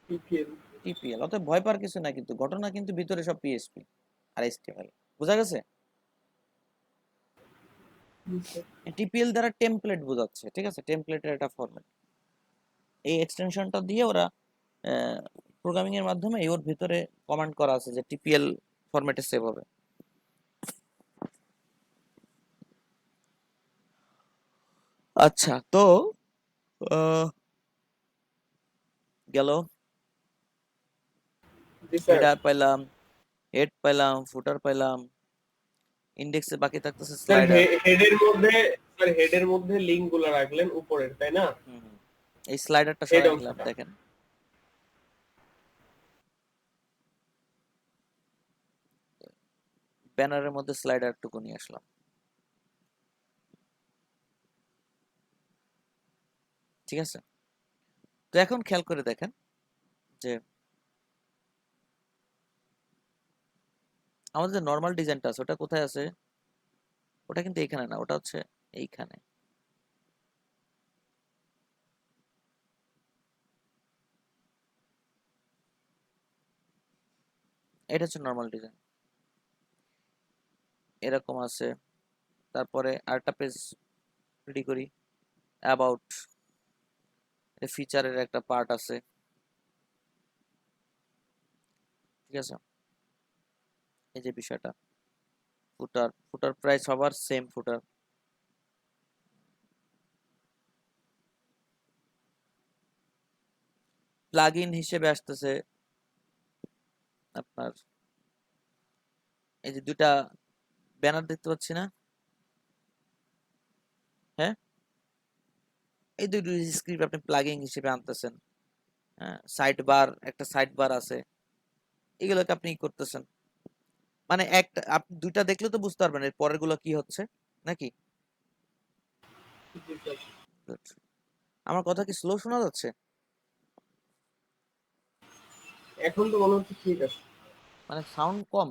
পিপিএল। টিপিএল। অতএব ভয় পাওয়ার কিছু না, কিন্তু ঘটনা কিন্তু ভিতরে সব পিএসপি আর এইচটিএমএল। বোঝা গেছে? টিপিএল দ্বারা টেমপ্লেট বোঝাচ্ছে, ঠিক আছে, টেমপ্লেটের একটা ফরম্যাট। এই এক্সটেনশনটা দিয়ে ওরা প্রোগ্রামিং এর মাধ্যমে ওর ভিতরে কমান্ড করা আছে যে টিপিএল ফরম্যাটে সেভ হবে। আচ্ছা, তো গেল জি স্যার। হেডার পাইলাম, হেড পাইলাম, ফুটার পাইলাম, ইন্ডেক্সে বাকি থাকতেছে স্যার স্লাইডার। হেডের মধ্যে লিংক গুলো রাখলেন উপরের, তাই না? এই স্লাইডারটা হেড সরাই নিলাম, অংশটা। দেখেন ব্যানারের মধ্যে স্লাইডারটুকু নিয়ে আসলাম। ঠিক আছে, তো এখন খেয়াল করে দেখেন যে আমাদের যে নর্মাল ডিজাইনটা আছে ওটা কোথায় আছে? ওটা কিন্তু এখানে না, ওটা হচ্ছে এইখানে। এটা হচ্ছে নর্মাল ডিজাইন, এরকম আছে। তারপরে আরেকটা পেজ রেডি করি, অ্যাবাউট ফিচারের একটা পার্ট আছে, ঠিক আছে। এই যে বিষয়টা, ফুটার প্রাইস সবার সেম ফুটার। প্লাগইন হিসেবে আসতেছে আপনার এই যে দুইটা ব্যানার দেখতে পাচ্ছি না? হ্যাঁ, এই দুটো স্ক্রিপ্ট আপনি প্লাগইন হিসেবে আনতেছেন। হ্যাঁ, একটা সাইড বার আছে, এগুলোকে আপনি করতেছেন। মানে একটা আপনি দুইটা দেখলে তো বুঝতে পারবেন এর পরের গুলো কি হচ্ছে, নাকি? জি স্যার। Good. আমার কথা কি স্লো শোনা যাচ্ছে? এখন তো মনে হচ্ছে ঠিক আছে। মানে সাউন্ড কম?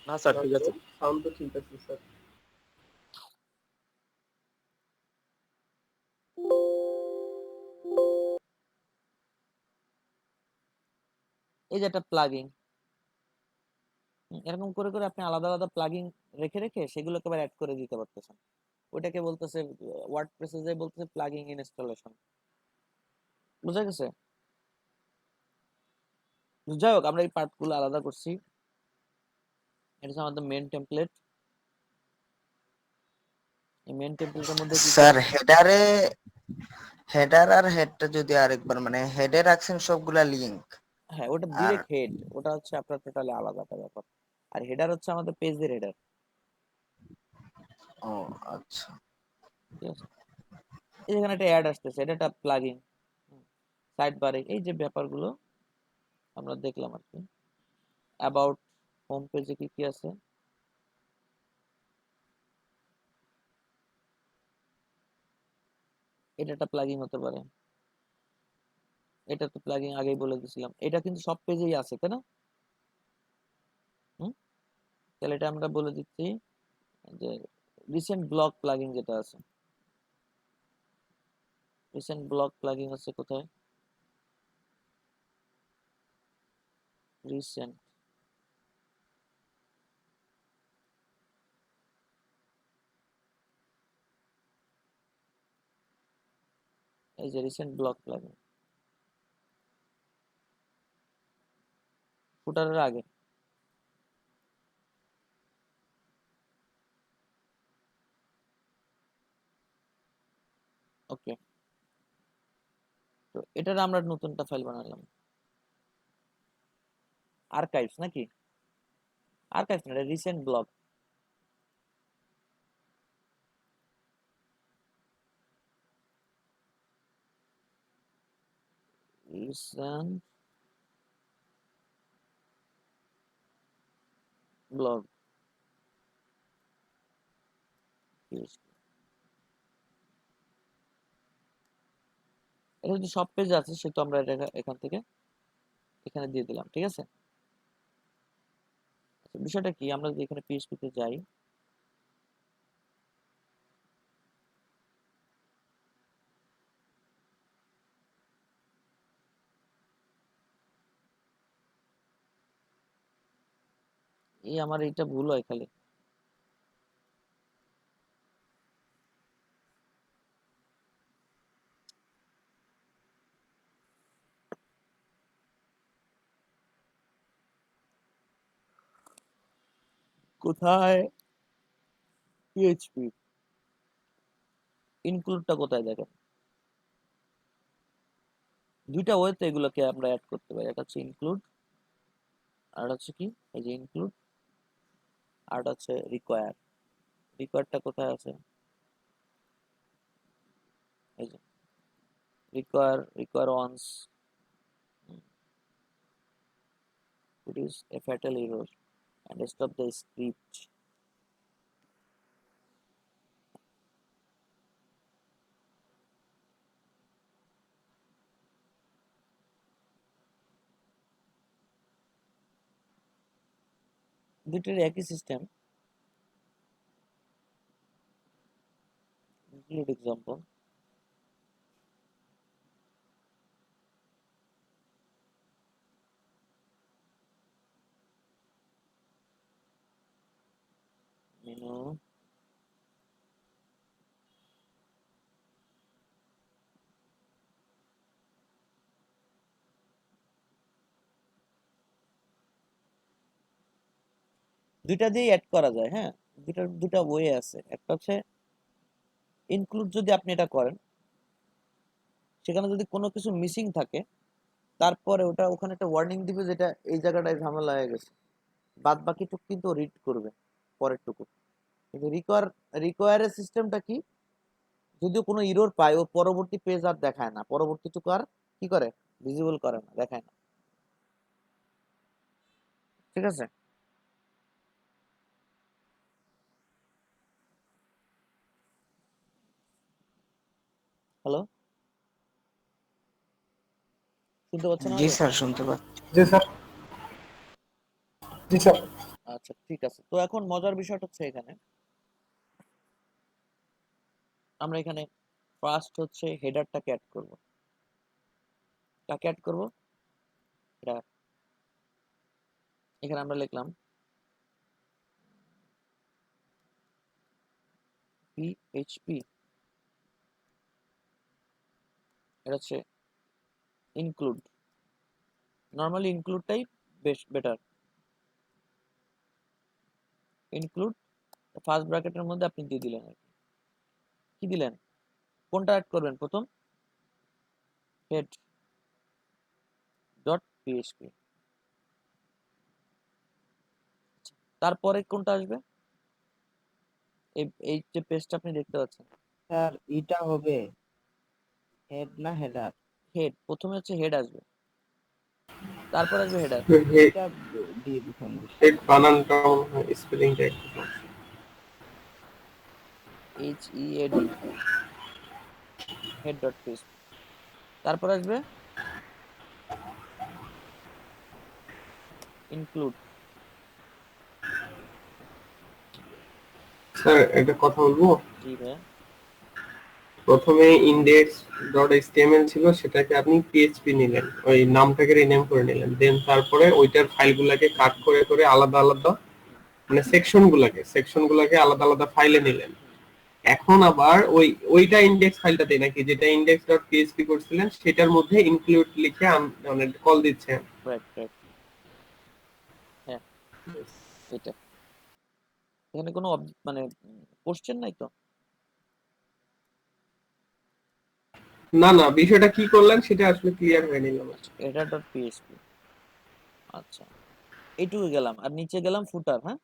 না স্যার, ঠিক আছে। সাউন্ড তো ঠিক আছে স্যার। এই যে একটা প্লাগইন, এরকম করে করে আপনি আলাদা আলাদা প্লাগইন রেখে রেখে সেগুলোকে আবার অ্যাড করে দিতে পারতেছেন। ওইটাকে বলতেছে ওয়ার্ডপ্রেসে যে বলতেছে প্লাগইন ইনস্টলেশন। বুঝা গেছে? যাই হোক, আমরা এই পার্টগুলো আলাদা করছি। এটা হচ্ছে আমাদের মেন টেমপ্লেট। এই মেন টেমপ্লেটের মধ্যে কি কি স্যার আছে? হেডার আর হেডটা যদি আরেকবার, মানে হেডে রাখছেন সবগুলা লিংক, হ্যাঁ, ওটা আর ডিরেক্ট হেড, ওটা হচ্ছে আপনার টোটালি আলাদা একটা ব্যাপার। আর হেডার হচ্ছে আমাদের পেজের হেডার, ও আচ্ছা। ঠিক আছে। এই যেখানে একটা অ্যাড আসতেছে, এটা একটা প্লাগইন। সাইড বারে এই যে ব্যাপারগুলো আমরা দেখলাম আর কি। অ্যাবাউট হোম পেজে কি কি আছে, এটা একটা প্লাগইন হতে পারে। এটা তো প্লাগইন আগেই বলে দিছিলাম, এটা কিন্তু সব পেজেই আছে, তাই না? হুম, তাহলে এটা আমরা বলে দিচ্ছি যে রিসেন্ট ব্লগ প্লাগইন যেটা আছে, রিসেন্ট ব্লগ প্লাগইন আছে কোথায়? রিসেন্ট, এই যে রিসেন্ট ব্লগ প্লাগইন, ফুটারের আগে। ওকে, তো এটার আমরা নতুনটা ফাইল বানালাম, আর্কাইভস নাকি? আর্কাইভস না, রিসেন্ট ব্লগ। রিসেন্ট ব্লগ, এটা যদি সব পেজে আছে সেহেতু আমরা এটা এখান থেকে এখানে দিয়ে দিলাম, ঠিক আছে। আচ্ছা, বিষয়টা কি, আমরা যদি এখানে পিএইচপি তে যাই, এই আমার এইটা ভুল হয় খালি। কোথায় পিএইচপি ইনক্লুডটা কোথায় দেখেন, দুইটা ওয়েতে এগুলোকে আমরা অ্যাড করতে পারি। একটা হচ্ছে ইনক্লুড, আর হচ্ছে কি, এই যে ইনক্লুড, আর হচ্ছে রিকোয়ার। রিকোয়ারটা কোথায় আছে, এই যে require once produce a fatal error and stop the script. দুটোর একই সিস্টেম। include example, menu, দুইটা দিয়ে অ্যাড করা যায়। হ্যাঁ, দুটা ওয়ে আছে। একটা হচ্ছে ইনক্লুড, যদি আপনি এটা করেন সেখানে যদি কোনো কিছু মিসিং থাকে তারপরে ওটা ওখানে একটা ওয়ার্নিং দিবে যেটা এই জায়গাটায় ঝামেলা হয়ে গেছে, বাদ বাকিটুকু কিন্তু রিড করবে পরের টুকু। কিন্তু রিকোয়ারের সিস্টেমটা কি, যদিও কোনো ইরর পায় ও পরবর্তী পেজ আর দেখায় না, পরবর্তীটুকু আর কি করে, ভিজিবল করে না, দেখায় না, ঠিক আছে। হ্যালো, শুনতে পাচ্ছেন জি আমাকে? স্যার, শুনতে পাচ্ছি। জি স্যার। জি স্যার। আচ্ছা ঠিক আছে, তো এখন মজার বিষয়টা হচ্ছে এখানে আমরা এখানে ফার্স্ট হচ্ছে হেডারটাকে অ্যাড করব। কাকে অ্যাড করব, এটা এখানে আমরা লিখলাম পিএইচপি, এটা হচ্ছে ইনক্লুড। নর্মালি ইনক্লুডটাই বেশ বেটার। ইনক্লুড ফার্স্ট ব্র্যাকেটের মধ্যে আপনি দিয়ে দিলেন আর কি। কি দিলেন, কোনটা অ্যাড করবেন প্রথম, হেড ডট পিএইচপি, তারপরে কোনটা আসবে, এই এই যে পেজটা আপনি দেখতে পাচ্ছেন, স্যার এটা হবে হেড না হেডার? হেড, প্রথমে হচ্ছে হেড আসবে, তারপর আসবে হেডার। এটা দিয়ে দিবেন। হেড বানানটাও স্পেলিংটা একটু HEAD, হেড ডট পিএইচপি, তারপর আসবে ইনক্লুড। স্যার একটা কথা বলবো। জি ভাই, প্রথমে ইন্ডেক্স ডট এইচটিএমএল ছিল, সেটাকে আপনি পিএইচপি নিলেন, ওই নামটাকে রিনেম করে নিলেন, দেন তারপরে ওইটার ফাইলগুলোকে কাট করে করে আলাদা আলাদা, মানে সেকশনগুলোকে আলাদা আলাদা ফাইলে নিলেন। এখন আবার ওইটা ইন্ডেক্স ফাইলটাতে নাকি যেটা ইন্ডেক্স ডট পিএইচপি করছিলেন সেটার মধ্যে ইনক্লুড লিখে মানে কল দিচ্ছেন। রাইট রাইট, হ্যাঁ এটা। এখানে কোনো মানে কোশ্চেন নাই তো? না না, বিষয়টা কি করলেন সেটা আসলে ক্লিয়ার হয়ে নিল না। আচ্ছা, এটা ডট পিএইচপি, আচ্ছা এইটুকু গেলাম, আর নিচে গেলাম ফুটার। হ্যাঁ,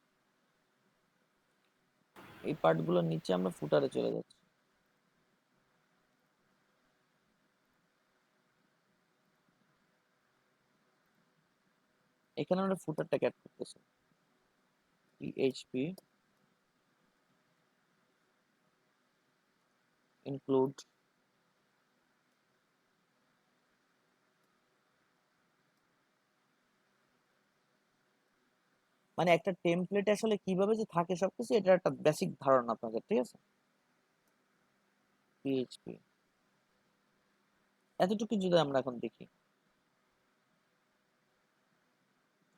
এই পার্টগুলোর নিচে আমরা ফুটারে চলে যাচ্ছি। এখানে আমরা ফুটারটাকে অ্যাড করতেছি, পিএইচপি ইনক্লুড মানে একটা টেমপ্লেট আসলে কিভাবে যে থাকে সবকিছু, এটা একটা বেসিক ধারণা আপনাদের, ঠিক আছে? পিএইচপি এতটুকু যদি আমরা এখন দেখি,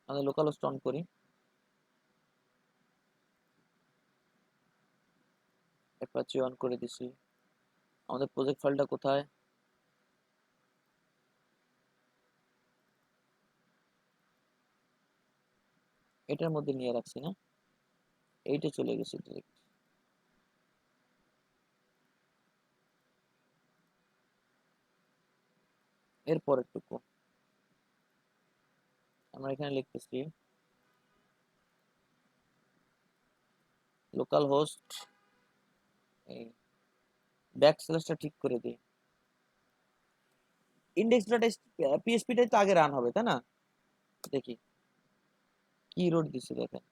আমাদের লোকাল হোস্ট অন করি, অ্যাপাচি অন করে দিছি। আমাদের প্রজেক্ট ফাইলটা কোথায়? এটার মধ্যে নিয়ে রাখছি না, এইটা চলে গেছে ডিরেক্ট। এরপর একটুকু আমরা এখানে লিখতেছি লোকাল হোস্ট, এই ব্যাক স্ল্যাশটা ঠিক করে দিই। ইন্ডেক্স ডট পিএসপিটাই তো আগে রান হবে, তাই না? দেখি কি রোড দিছি, দেখেন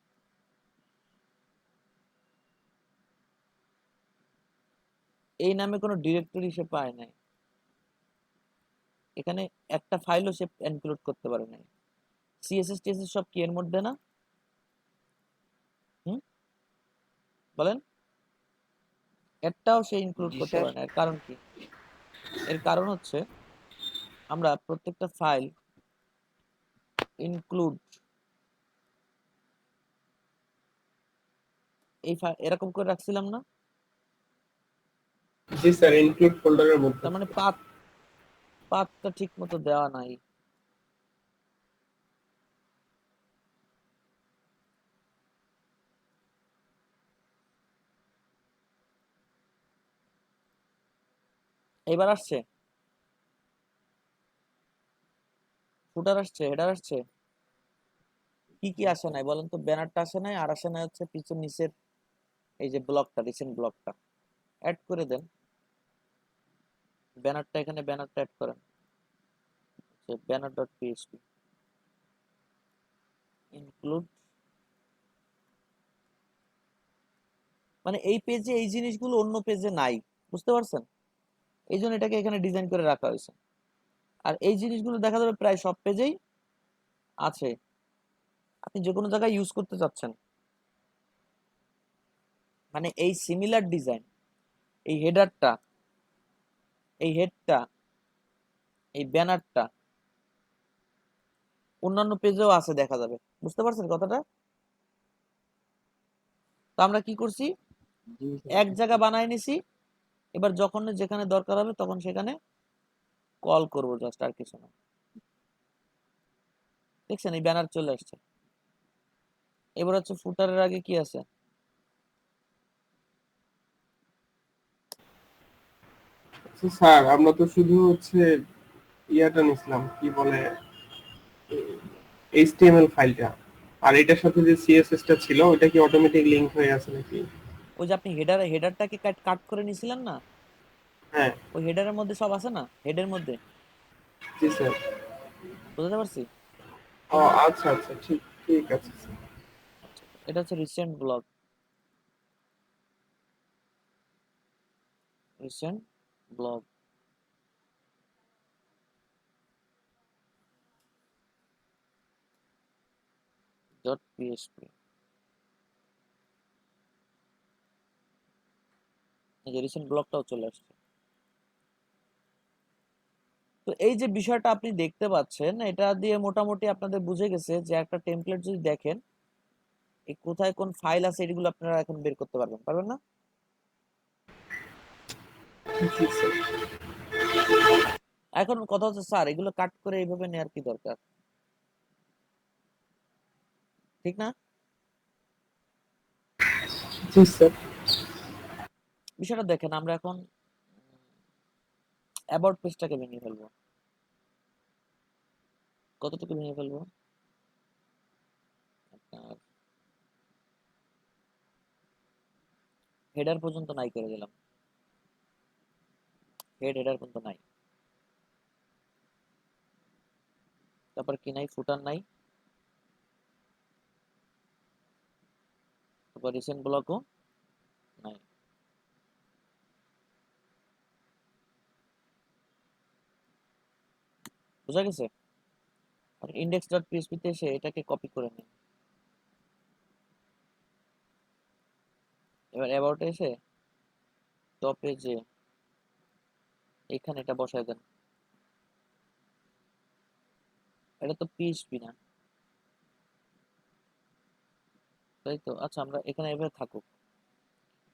এই নামে কোনো ডিরেক্টরি সে পায় নাই, এখানে একটা ফাইলও সে ইনক্লুড করতে পারে নাই। সিএসএস টিএসএস সব কি এর মধ্যে না? হুম, বলেন। একটাও সে ইনক্লুড জি করতে স্যার। পারে না। এর কারণ কি? এর কারণ হচ্ছে আমরা প্রত্যেকটা ফাইল ইনক্লুড এরকম করে রাখছিলাম না? জি স্যার, ইনক্লুড ফোল্ডারের মধ্যে। তার মানে পাথটা ঠিক মতো দেওয়া নাই। এবার আসছে, ফুটার আসছে, হেডার আসছে, কি কি আসে নাই বলেন তো? ব্যানারটা আসে নাই, আর আসে নাই হচ্ছে পিছন নিচের এই যে ব্লকটা, রিসেন্ট ব্লকটা অ্যাড করে দেন। ব্যানারটা এখানে ব্যানারটা অ্যাড করেন, ব্যানার ডট পিএইচপি ইনক্লুড। মানে এই পেজে এই জিনিসগুলো অন্য পেজে নাই, বুঝতে পারছেন? এই জন্য এটাকে এখানে ডিজাইন করে রাখা হয়েছে। আর এই জিনিসগুলো দেখা যাবে প্রায় সব পেজেই আছে, আপনি যে কোনো জায়গায় ইউজ করতে চাচ্ছেন। মানে এই সিমিলার ডিজাইন, এই হেডারটা, এই হেডটা, এই ব্যানারটা অন্যান্য পেজেও আছে, দেখা যাবে। বুঝতে পারছেন কথাটা? তো আমরা কি করছি, এক জায়গা বানায় নিছি, এবার যখন যেখানে দরকার হবে তখন সেখানে কল করব, জাস্ট, আর কিছু না। দেখছেন এই ব্যানার চলে আসছে। এবার হচ্ছে ফুটারের আগে কি আছে? আচ্ছা স্যার, আমরা তো শুধু হচ্ছে ইয়াটা নিছিলাম, কি বলে, এইচটিএমএল ফাইলটা, আর এটার সাথে যে সিএসএস টা ছিল ওটা কি অটোমেটিক লিংক হয়ে আছে নাকি? ওই যে আপনি হেডারটাকে কাট করে নিছিলেন না, হ্যাঁ। ওই হেডারের মধ্যে সব আছে না, হেডের মধ্যে। জি স্যার। বুঝতে পারছি। ও আচ্ছা আচ্ছা, ঠিক ঠিক আছে স্যার। আচ্ছা, এটা হচ্ছে recent blog, recent blog dot PHP. এই যে রিসেন্ট ব্লগটাও চলে আসছে। তো এই যে বিষয়টা আপনি দেখতে পাচ্ছেন, এটা দিয়ে মোটামুটি আপনাদের বুঝে গেছে যে একটা টেমপ্লেট যদি দেখেন, এই কোথায় কোন ফাইল আছে এগুলো আপনারা এখন বের করতে পারবেন, পারবেন না? জি স্যার। এখন কথা হচ্ছে স্যার এগুলো কাট করে এইভাবে নেওয়ার কি দরকার, ঠিক না? জি স্যার। বিষয়টা দেখেন, আমরা এখন অ্যাবাউট পেজটাকে ভেঙে ফেলবো। কতটুকু ভেঙে ফেলবো? আপনার হেডার পর্যন্ত নাই করে দিলাম, হেডার পর্যন্ত নাই। তারপর কি নাই? ফুটার নাই। তারপর রিসেন্ট ব্লকও নাই। বুঝা গেছে? ইন্ডেক্স ডট পিএইচপি তে এসে এটাকে কপি করে নিন, এবার অ্যাবাউট এসে টপে যে এখানে এটা বসায় দেন। এটা তো পিএইচপি না, তাই তো? আচ্ছা, আমরা এখানে এভাবে থাকুক।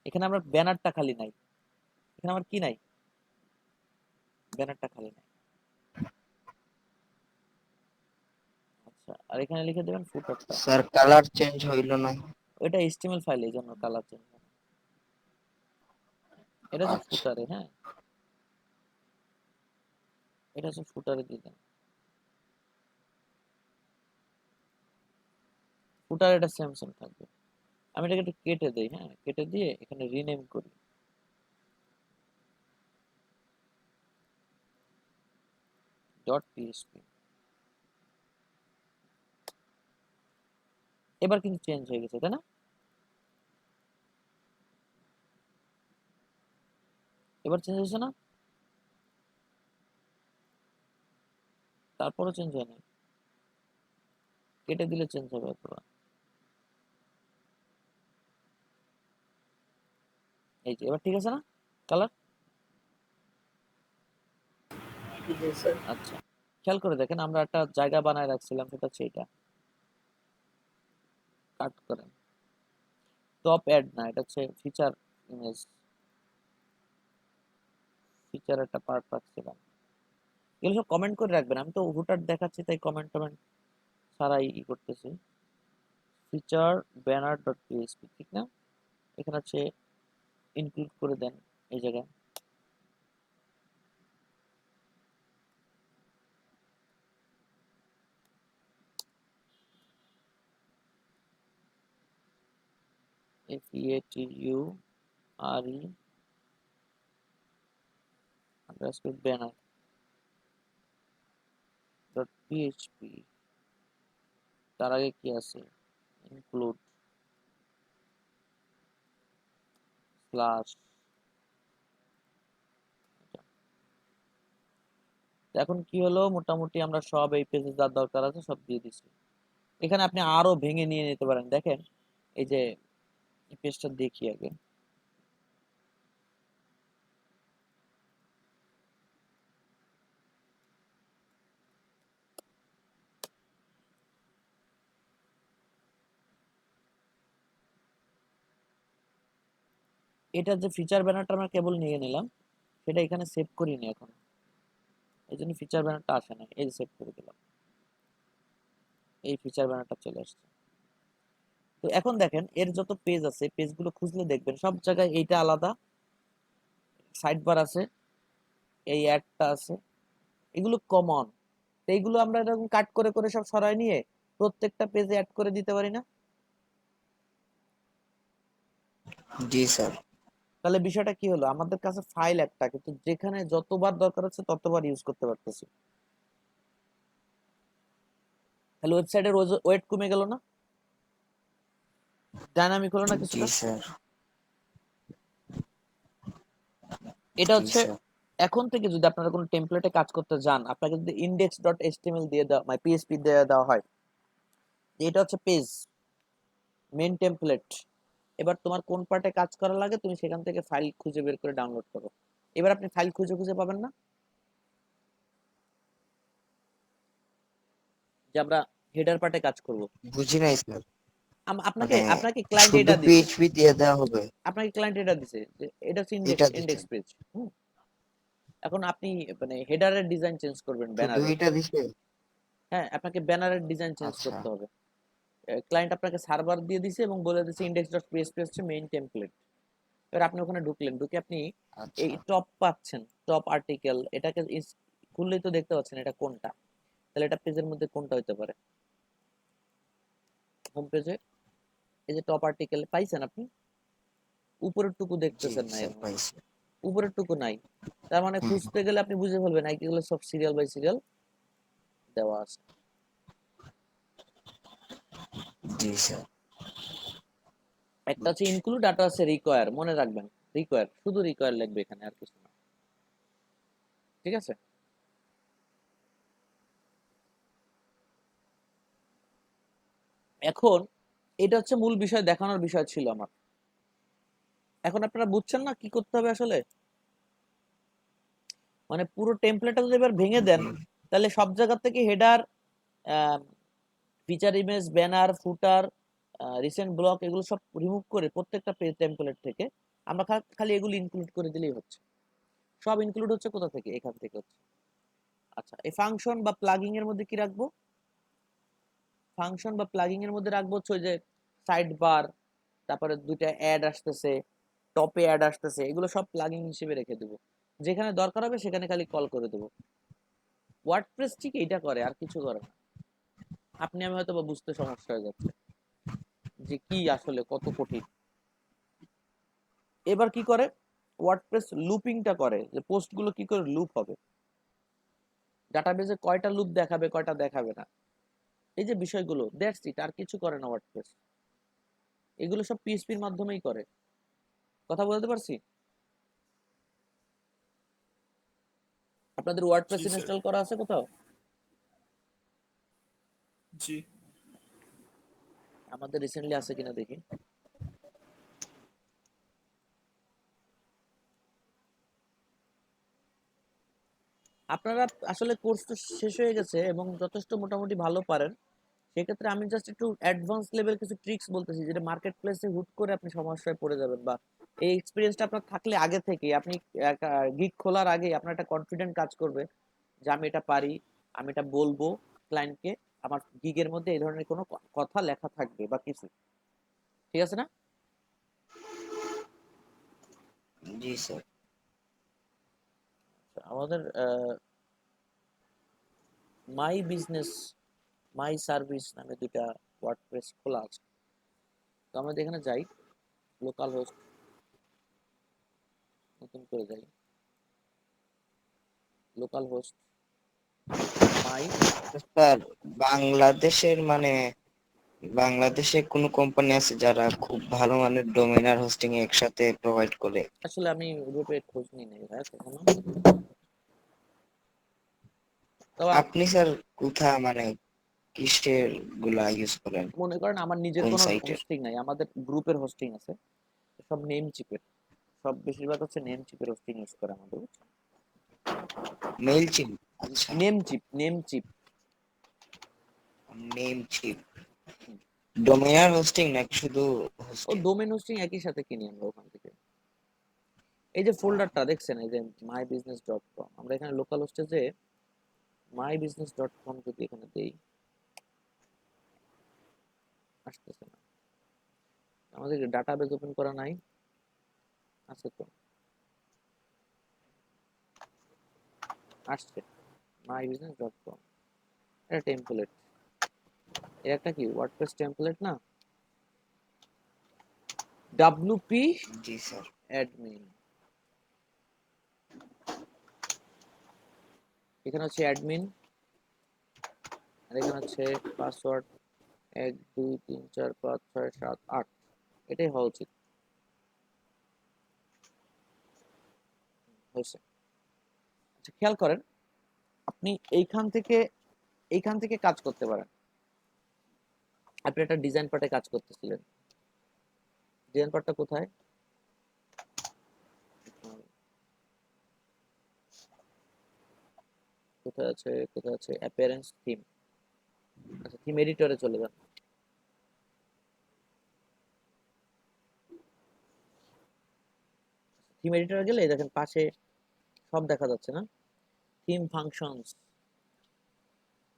এখানে আমরা ব্যানারটা খালি নাই, এখানে আমার কি নাই, ব্যানারটা খালি নাই। আচ্ছা, আর এখানে লিখে দেবেন ফুটারটা। স্যার কালার চেঞ্জ হইলো না। ওইটা এইচটিএমএল ফাইল, এই জন্য কালার চেঞ্জ। এটা হচ্ছে আচ্ছা ফুটারে, হ্যাঁ, এটা হচ্ছে ফুটারে দিয়ে দেন। ফুটার এটা সেম সেম থাকবে। আমি এটাকে একটু কেটে দেই, হ্যাঁ, কেটে দিয়ে এখানে রিনেম করি। Dot PHP. এবার কিন্তু চেঞ্জ হয়ে গেছে, তাই না? এবার চেঞ্জ হয়েছে না? তারপরও চেঞ্জ হয়নি। কেটে দিলে চেঞ্জ হবে অথবা। এই যে এবার ঠিক আছে না কালার? আচ্ছা, খেয়াল করে দেখেন, আমরা একটা জায়গা বানায় রাখছিলাম, সেটা হচ্ছে এটা। কাট করেন, টপ অ্যাড না, এটা হচ্ছে ফিচার ইমেজ, ফিচার একটা পার্ট রাখছিলাম। এগুলো সব কমেন্ট করে রাখবেন, আমি তো হুটার দেখাচ্ছি তাই কমেন্ট টমেন্ট ছাড়াই করতেছি। ফিচার ব্যানার ডট পিএইচপি, ঠিক না? এখানে হচ্ছে ইনক্লুড করে দেন এই জায়গায়। FEATURE underscore banner dot PHP. তার আগে কি আছে? Include slash. এখন কি হলো, মোটামুটি আমরা সব এই পেজে যার দরকার আছে সব দিয়ে দিচ্ছি। এখানে আপনি আরো ভেঙে নিয়ে নিতে পারেন। দেখেন এই যে এই পেজটা দেখি আগে। এটা যে ফিচার ব্যানারটা আমরা কেবল নিয়ে নিলাম, সেটা এখানে সেভ করিনি এখন, এই জন্য ফিচার ব্যানারটা আসে না। এই সেভ করে দিলাম, এই ফিচার ব্যানারটা চলে আসছে। তো এখন দেখেন এর যত পেজ আছে, পেজগুলো খুঁজলে দেখবেন সব জায়গায় এইটা আলাদা, সাইড বার আছে, এই অ্যাডটা আছে, এগুলো কমন। এইগুলো আমরা এরকম কাট করে করে সব সরাই নিয়ে প্রত্যেকটা পেজে অ্যাড করে দিতে পারি না? জি স্যার। তাহলে বিষয়টা কি হলো, আমাদের কাছে ফাইল একটা, কিন্তু যেখানে যতবার দরকার হচ্ছে ততবার ইউজ করতে পারতেছি। তাহলে ওয়েবসাইটের ওয়েট কমে গেল না, ডাইনামিক হলো না জি কিছুটা? স্যার। এটা জি হচ্ছে স্যার। এখন থেকে যদি আপনারা কোনো টেমপ্লেটে কাজ করতে যান, আপনাকে যদি ইনডেক্স ডট এইচটিএমএল দিয়ে দেওয়া মানে পিএইচপি দিয়ে দেওয়া হয়, এটা হচ্ছে পেজ মেইন টেমপ্লেট, এবার তোমার কোন পার্টে কাজ করা লাগে তুমি সেখান থেকে ফাইল খুঁজে বের করে ডাউনলোড করো। এবার আপনি ফাইল খুঁজে খুঁজে পাবেন না, যে আমরা হেডার পার্টে কাজ করব। বুঝি নাই স্যার। আপনাকে মানে আপনাকে ক্লায়েন্ট শুধু এটা দিছে, পিএইচপি দিয়ে দেওয়া হবে? আপনাকে ক্লায়েন্ট এটা দিছে যে এটা হচ্ছে ইনডেক্স এটা দিচ্ছেন? Index page. এখন আপনি মানে হেডারের ডিজাইন চেঞ্জ করবেন, শুধু ব্যানারের। এটা দিছে? হ্যাঁ, আপনাকে ব্যানারের ডিজাইন চেঞ্জ আচ্ছা করতে হবে। ক্লায়েন্ট আপনাকে সার্ভার দিয়ে দিছে এবং বলে দিছে ইনডেক্স ডট পিএইচপি হচ্ছে মেইন টেমপ্লেট। এবার আপনি ওখানে ঢুকলেন, ঢুকে আপনি এই আচ্ছা। টপ পাচ্ছেন, টপ আর্টিকেল, এটাকে খুললেই তো দেখতে পাচ্ছেন এটা কোনটা। তাহলে এটা পেজের মধ্যে কোনটা হতে পারে? হোম পেজে এই যে টপ আর্টিকেল পাইছেন আপনি, উপরের টুকু জি দেখতেছেন না, এর স্যার মধ্যে পাইছি। উপরের টুকু নাই। তার মানে হুম খুঁজতে গেলে আপনি বুঝে ফেলবেন এগুলো সব সিরিয়াল বাই সিরিয়াল দেওয়া আছে। জি স্যার। একটা হচ্ছে ইনক্লুড, একটা হচ্ছে রিকোয়ার, মনে রাখবেন। রিকোয়ার, শুধু রিকোয়ার লিখবে এখানে, আর কিছু না। ঠিক আছে? এখন এটা হচ্ছে মূল বিষয়, দেখানোর বিষয় ছিল আমার। এখন আপনারা বুঝছেন না কি করতে হবে আসলে? মানে পুরো টেমপ্লেটটা যদি এবার ভেঙে দেন, তাহলে সব জায়গা থেকে হেডার, ফিচার ইমেজ, ব্যানার, ফুটার, রিসেন্ট ব্লক এগুলো সব রিমুভ করে প্রত্যেকটা পেজ টেমপ্লেট থেকে আমরা খালি এগুলো ইনক্লুড করে দিলেই হচ্ছে। সব ইনক্লুড হচ্ছে কোথা থেকে? এখান থেকে হচ্ছে। আচ্ছা, এই ফাংশন বা প্লাগিং এর মধ্যে কি রাখবো? ফাংশন বা প্লাগিং এর মধ্যে রাখবো হচ্ছে ওই যে সাইড বার, তারপরে দুইটা অ্যাড আসতেছে, টপে অ্যাড আসতেছে, এগুলো সব প্লাগিং হিসেবে রেখে দেবো। যেখানে দরকার হবে সেখানে খালি কল করে দেবো। ওয়ার্ডপ্রেস ঠিক এইটা করে, আর কিছু করে না। আপনি আমি হয়তো বা বুঝতে সমস্যা হয়ে যাচ্ছে যে কি আসলে কত কঠিন। এবার কি করে? ওয়ার্ডপ্রেস লুপিংটা করে, যে পোস্টগুলো কি করে লুপ হবে, ডাটাবেজে কয়টা লুপ দেখাবে কয়টা দেখাবে না, এই যে বিষয়গুলো, দ্যাটস ইট, আর কিছু করে না ওয়ার্ডপ্রেস। এগুলো সব পিএইচপির মাধ্যমেই করে। কথা বলতে পারছি? আপনাদের ওয়ার্ডপ্রেস জি স্যার। ইনস্টল করা আছে কোথাও? জি। আমাদের রিসেন্টলি আছে কিনা দেখি। আপনারা আসলে কোর্স তো শেষ হয়ে গেছে এবং যথেষ্ট মোটামুটি ভালো পারেন। সেক্ষেত্রে আমি জাস্ট একটু অ্যাডভান্স লেভেল কিছু ট্রিক্স বলতেছি, যেটা মার্কেট প্লেসে হুট করে আপনি সমস্যায় পড়ে যাবেন, বা এই এক্সপিরিয়েন্সটা আপনার থাকলে আগে থেকে আপনি গিগ খোলার আগে আপনার একটা কনফিডেন্ট কাজ করবে যে আমি এটা পারি, আমি এটা বলবো ক্লায়েন্টকে, আমার গিগের মধ্যে এই ধরনের কোনো কথা লেখা থাকবে বা কিছু। ঠিক আছে না? জি স্যার। আমাদের মাই বিজনেস, মাই সার্ভিস নামে দুইটা ওয়ার্ডপ্রেস খোলা আছে। তো আমরা এখানে যাই, লোকাল হোস্ট নতুন করে যাই, লোকাল হোস্ট মাই। স্যার, বাংলাদেশের মানে বাংলাদেশে কোনো কোম্পানি আছে যারা খুব ভালো মানের ডোমেইন আর হোস্টিং একসাথে প্রোভাইড করে? আসলে আমি ওইভাবে খোঁজ নিই নাই ভাই কখনো। তবে আপনি স্যার কোথা মানে কিসের গুলা ইউজ করেন, মনে করেন আমার নিজের কোন কোনো সাইটের? হোস্টিং নাই, আমাদের গ্রুপের হোস্টিং আছে, সব নেম চিপের, সব বেশিরভাগ হচ্ছে নেম চিপের হোস্টিং ইউজ করে আমাদের। Mail cheap? আচ্ছা, Namecheap, Namecheap. Namecheap. Domain আর হোস্টিং নাকি শুধু ও হোস্টিং? ডোমেন হোস্টিং একই সাথে কিনি আমরা ওখান থেকে। এই যে ফোল্ডারটা দেখছেন, এই যে মাই বিজনেস ডট কম, আমরা এখানে লোকাল হোস্টে যে মাই বিজনেস ডট কম যদি এখানে দেই, আসতেছে না। আমাদের ডাটাবেজ ওপেন করা নাই, আছে তো, আসছে মাই বিজনেস ডট কম। এটা টেমপ্লেট, এর একটা কি ওয়ার্ডপ্রেস টেমপ্লেট না, ডাব্লিউপি জি স্যার। অ্যাডমিন। এখানে হচ্ছে অ্যাডমিন, আর এখানে হচ্ছে পাসওয়ার্ড 1 2 3 4 5 6 7 8, এটাই হওয়া উচিত। হয়েছে। আচ্ছা, খেয়াল করেন, আপনি এইখান থেকে কাজ করতে পারেন। আপনি একটা ডিজাইন পার্টে কাজ করতেছিলেন, ডিজাইন পার্টটা কোথায়? কোথায় আছে, কোথায় আছে? Appearance theme. আচ্ছা, থিম এডিটরে চলে যান। থিম এডিটরে গেলে দেখেন পাশে সব দেখা যাচ্ছে না, থিম ফাংশনস,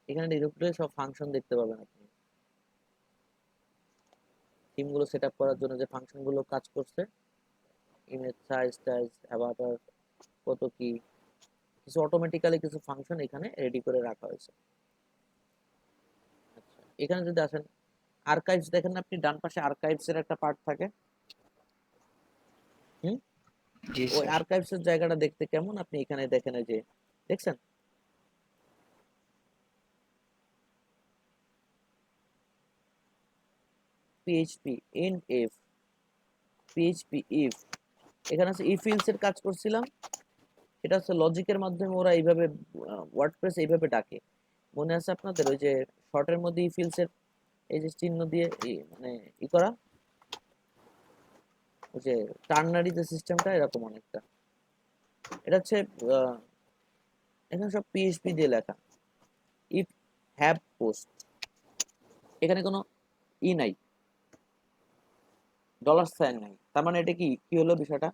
এখানে ঢুকলে সব ফাংশন দেখতে পাবেন আপনি। থিমগুলো সেট আপ করার জন্য যে ফাংশনগুলো কাজ করছে, ইমেজ সাইজ টাইজ, অ্যাভাটার, কত কি, কিছু অটোমেটিক্যালি কিছু ফাংশন এখানে রেডি করে রাখা হয়েছে। আচ্ছা, এখানে যদি আসেন, আর্কাইভস দেখেন না আপনি, ডান পাশে আর্কাইভস এর একটা পার্ট থাকে। হুম, জি ওই স্যার। আর্কাইভস এর জায়গাটা দেখতে কেমন, আপনি এখানে দেখেন, এই যে দেখছেন, PHP end if, PHP if, এখানে আছে ইফ ইলস এর কাজ করছিলাম, এটা হচ্ছে লজিকের মাধ্যমে ওরা এইভাবে ওয়ার্ডপ্রেস এইভাবে ডাকে। মনে আছে আপনাদের ওই যে শর্টের মধ্যে ইফ ইলস এর এই যে চিহ্ন দিয়ে মানে ই করা, ওই যে টার্নারি যে সিস্টেমটা এরকম অনেকটা। এটা হচ্ছে আহ, এখানে সব পিএইচপি দিয়ে লেখা। ইফ হ্যাভ পোস্ট, এখানে কোনো নাই, ডলার সাইন নাই। তার মানে এটা কি কি হলো বিষয়টা?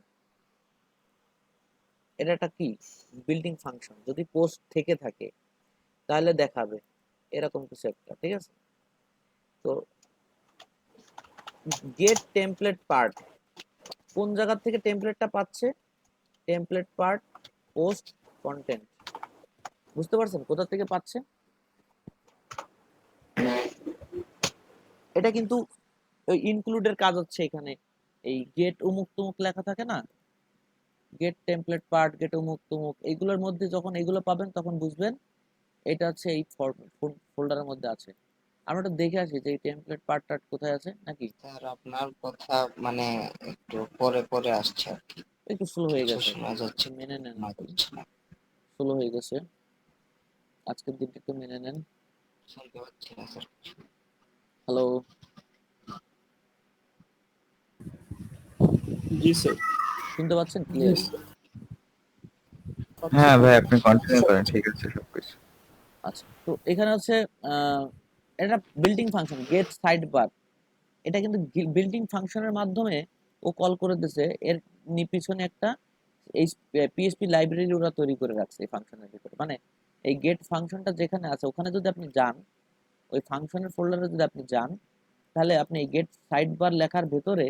এটা একটা কি বিল্ডিং ফাংশন। যদি পোস্ট থেকে থাকে তাহলে দেখাবে এরকম কিছু একটা, ঠিক আছে? তো গেট টেমপ্লেট পার্ট কোন জায়গা থেকে টেমপ্লেটটা পাচ্ছে? Template part post content. বুঝতে পারছেন কোথা থেকে পাচ্ছে? এটা কিন্তু ওই ইনক্লুডের কাজ হচ্ছে এখানে। এই গেট উমুক তুমুক লেখা থাকে না, গেট টেমপ্লেট পার্ট, গেট উমুক তুমুক, এইগুলোর মধ্যে যখন এগুলো পাবেন তখন বুঝবেন এটা হচ্ছে এই ফোল্ডারের মধ্যে আছে। আমরা একটু দেখে আসি যে এই টেমপ্লেট পার্ট টার্ট কোথায় আছে নাকি। স্যার আপনার কথা মানে একটু পরে পরে আসছে আর কি, একটু স্লো হয়ে কিছু গেছে, শোনা যাচ্ছে মেনে নেন, না যাচ্ছে না। স্লো হয়ে গেছে, আজকের দিনটা একটু মেনে নেন। শুনতে পাচ্ছি না স্যার। হ্যালো, জি স্যার। শুনতে পাচ্ছেন জি ক্লিয়ার? হ্যাঁ ভাই, আপনি কন্টিনিউ করেন, ঠিক আছে সবকিছু। আচ্ছা, তো এখানে হচ্ছে এটা building function gate side bar. এটা কিন্তু বিল্ডিং ফাংশনের মাধ্যমে ও কল করে দিছে। এর পিছনে একটা এই পিএইচপি লাইব্রেরি ওরা তৈরি করে রাখছে এই ফাংশনের ভিতরে। মানে এই গেট ফাংশনটা যেখানে আছে ওখানে যদি আপনি যান, ওই ফাংশনের ফোল্ডারে যদি আপনি যান, তাহলে আপনি এই গেট সাইড বার লেখার ভেতরে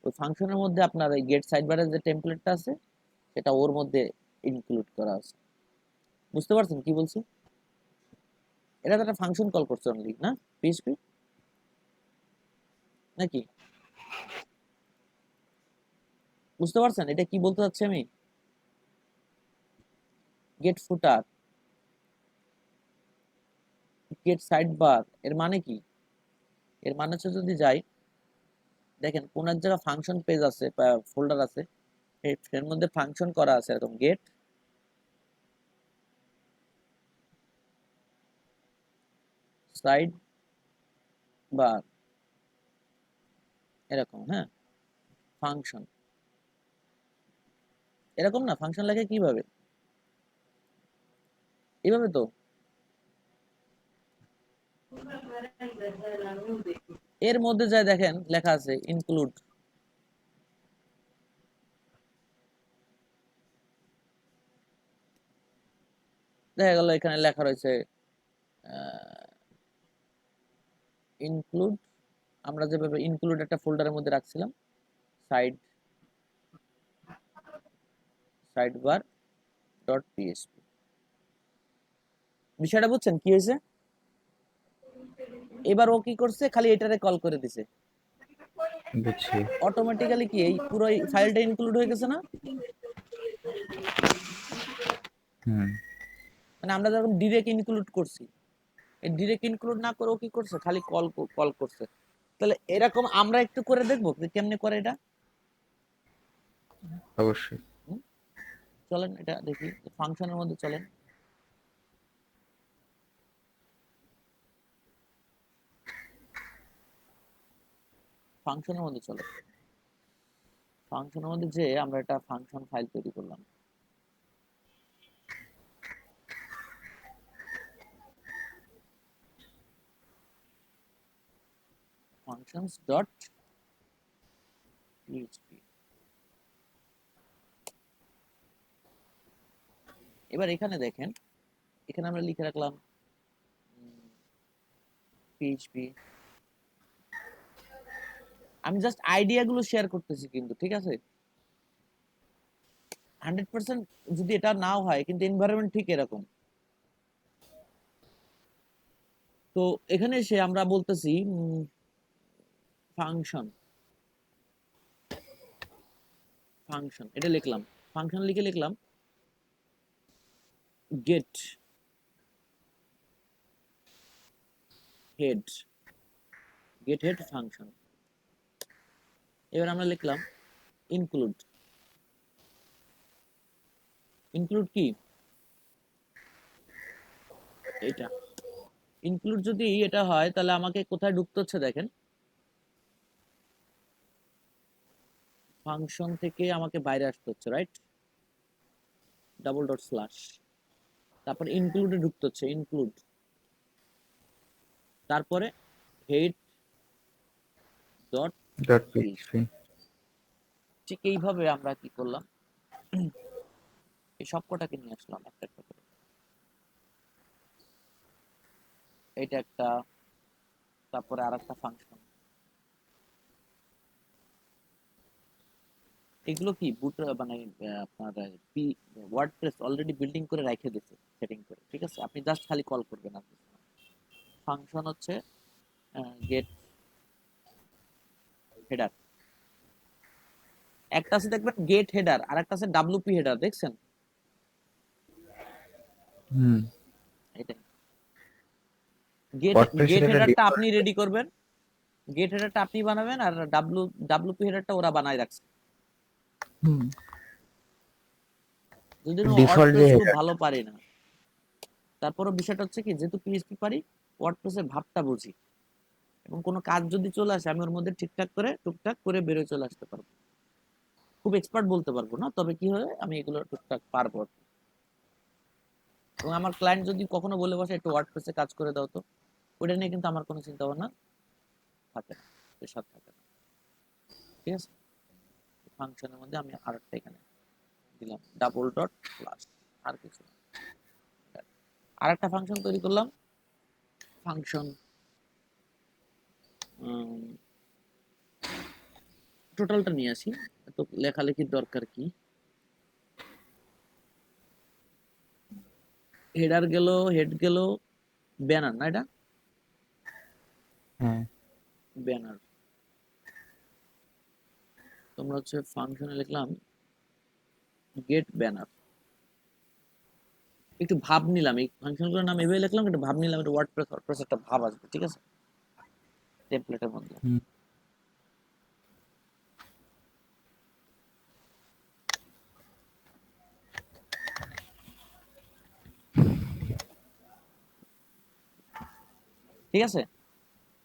ওই ফাংশনের মধ্যে আপনার এই গেট সাইড বারের যে টেমপ্লেটটা আছে সেটা ওর মধ্যে ইনক্লুড করা আছে। বুঝতে পারছেন কি বলছি? এটা তো একটা ফাংশন কল করছে অনলি না, পিএইচপি নাকি? বুঝতে পারছেন এটা কি বলতে চাচ্ছি আমি? গেট ফুটার, গেট সাইড বার এর মানে কি? এর মানে হচ্ছে যদি যাই, দেখেন কোন এক জায়গায় ফাংশন পেজ আছে, ফোল্ডার আছে, এর মধ্যে ফাংশন করা আছে এরকম গেট সাইড বার এরকম, হ্যাঁ ফাংশন এরকম না। ফাংশন লেখে কিভাবে? এইভাবে তো। এর মধ্যে যাই দেখেন লেখা আছে ইনক্লুড। দেখা গেল এখানে লেখা রয়েছে ইনক্লুড। আমরা যেভাবে ইনক্লুড একটা ফোল্ডারের মধ্যে রাখছিলাম, side side bar dot PSP. বিষয়টা বুঝছেন কি হয়েছে? এবার ও কি করছে, খালি এটারে কল করে দিছে, বুঝছি। অটোমেটিক্যালি কি এই পুরো ফাইলটা ইনক্লুড হয়ে গেছে না? হুম। মানে আমরা যখন ডিরেক্ট ইনক্লুড করছি, এই ডিরেক্ট ইনক্লুড না করে ও কি করছে, খালি কল করছে। তাহলে এরকম আমরা একটু করে দেখবো যে কেমনে করে এটা। অবশ্যই। হুম? চলেন এটা দেখি, ফাংশনের মধ্যে চলেন। ফাংশনের মধ্যে চলে, ফাংশনের মধ্যে যে আমরা একটা ফাংশন ফাইল তৈরি করলাম। functions dot php। এবার এখানে দেখেন, এখানে আমরা লিখে রাখলাম php। আমি জাস্ট আইডিয়া গুলো শেয়ার করতেছি কিন্তু, ঠিক আছে? 100% যদি এটা নাও হয় কিন্তু এনভায়রনমেন্ট ঠিক এরকম। তো এখানে এসে আমরা বলতেছি ফাংশন, ফাংশন এটা লিখলাম, ফাংশন লিখে লিখলাম get head, get head function. এবার আমরা লিখলাম ইনক্লুড। ইনক্লুড কি? এটা ইনক্লুড যদি এটা হয় তাহলে আমাকে কোথায় ঢুকতে হচ্ছে দেখেন, ফাংশন থেকে আমাকে বাইরে আসতে হচ্ছে, রাইট? ডাবল ডট স্ল্যাশ, তারপর ইনক্লুডে ঢুকতে হচ্ছে, ইনক্লুড, তারপরে head dot dot PHP. PHP. ঠিক এইভাবে আমরা কি করলাম, এই সবকটাকে নিয়ে আসলাম একটা একটা করে। এটা একটা, তারপরে আর একটা ফাংশন। এগুলো কি বুট মানে আপনার ওয়ার্ডপ্রেস অলরেডি বিল্ডিং করে রেখে দিয়েছে সেটিং করে, ঠিক আছে? আপনি জাস্ট খালি কল করবেন। আর ফাংশন হচ্ছে গেট হেডার, একটা আছে দেখবেন গেট হেডার, আর একটা আছে ডাব্লিউপি হেডার, দেখছেন? হুম। এটাই গেট ওয়ার্ডপ্রেসের গেট এটা হেডারটা ডিফল্ট। আপনি রেডি করবেন, গেট হেডারটা আপনি বানাবেন, আর ডাব্লিউপি হেডারটা ওরা বানায় রাখছে। হুম। যদি ডিফল্ট যে ওয়ার্ডপ্রেস খুব হেডার। ভালো পারি না, তারপরও বিষয়টা হচ্ছে কি, যেহেতু পিএইচপি পারি, ওয়ার্ডপ্রেসের ভাবটা বুঝি, এবং কোনো কাজ যদি চলে আসে আমি ওর মধ্যে ঠিকঠাক করে টুকটাক করে বেরোয় চলে আসতে পারবো। খুব এক্সপার্ট বলতে পারবো না, তবে কি হয় আমি এগুলো টুকটাক পারবো। এবং আমার ক্লায়েন্ট যদি কখনো বলে বসে একটু ওয়ার্ডপ্রেসে কাজ করে দাও, তো ওটা নিয়ে কিন্তু আমার কোনো চিন্তা ভাবনা থাকে না, প্রেশার থাকে না, ঠিক আছে? ফাংশনের মধ্যে আমি আরেকটা এখানে দিলাম ডাবল ডট প্লাস, আর কিছু না। আরেকটা ফাংশন তৈরি করলাম, ফাংশন টোটালটা নিয়ে আসি, তো লেখালেখির দরকার কি? হেডার গেল, হেড গেল, ব্যানার না এটা, হ্যাঁ। ব্যানার। তোমরা হচ্ছে ফাংশনে লিখলাম গেট ব্যানার। একটু ভাব নিলাম, এই ফাংশনগুলোর নাম এভাবে লিখলাম, একটু ভাব নিলাম, একটু ওয়ার্ডপ্রেস একটা ভাব আসবে, ঠিক আছে? টেমপ্লেটের মধ্যে হুম। ঠিক আছে।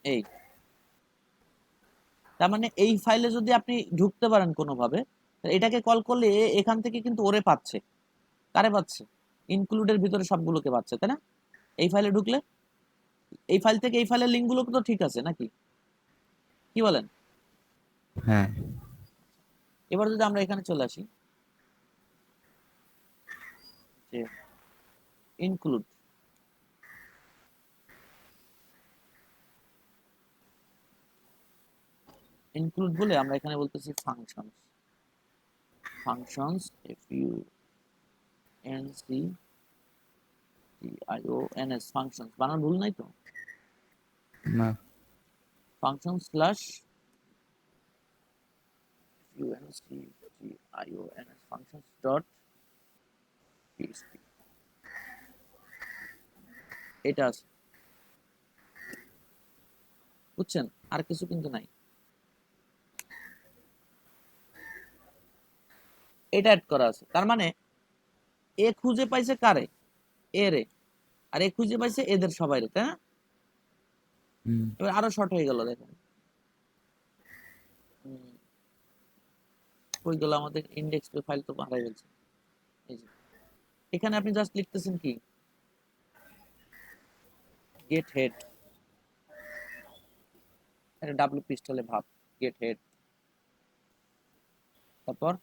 এই তার মানে এই ফাইলে যদি আপনি ঢুকতে পারেন কোনোভাবে, এটাকে কল করলে এখান থেকে কিন্তু ওরে পাচ্ছে। কারে পাচ্ছে? ইনক্লুডের ভিতরে সবগুলোকে পাচ্ছে, তাই না? এই ফাইলে ঢুকলে এই ফাইল থেকে এই ফাইলের লিঙ্কগুলো তো ঠিক আছে নাকি, কি বলেন? হ্যাঁ। এবার যদি আমরা এখানে চলে আসি, যে ইনক্লুড, ইনক্লুড বলে আমরা এখানে বলতেছি functions, functions F U N C T I O N S, functions, বানান ভুল নাই তো? না। Function slash U N C T I O N S, functions dot PHP, এটা আছে, বুঝছেন? আর কিছু কিন্তু নাই, এটা অ্যাড করা আছে। তার মানে এ খুঁজে পাইছে কারে? এ রে, আর এ খুঁজে পাইছে এদের সবাই রে, তাই না? হুম। এবার আরো শর্ট হয়ে গেল, দেখেন কই গেল আমাদের ইন্ডেক্স ফাইল, তো হারাই গেছে। এই যে এখানে আপনি জাস্ট লিখতেছেন কি, গেট হেড, এটা ডাব্লিউ পিস্টলে ভাব, গেট হেড, তারপর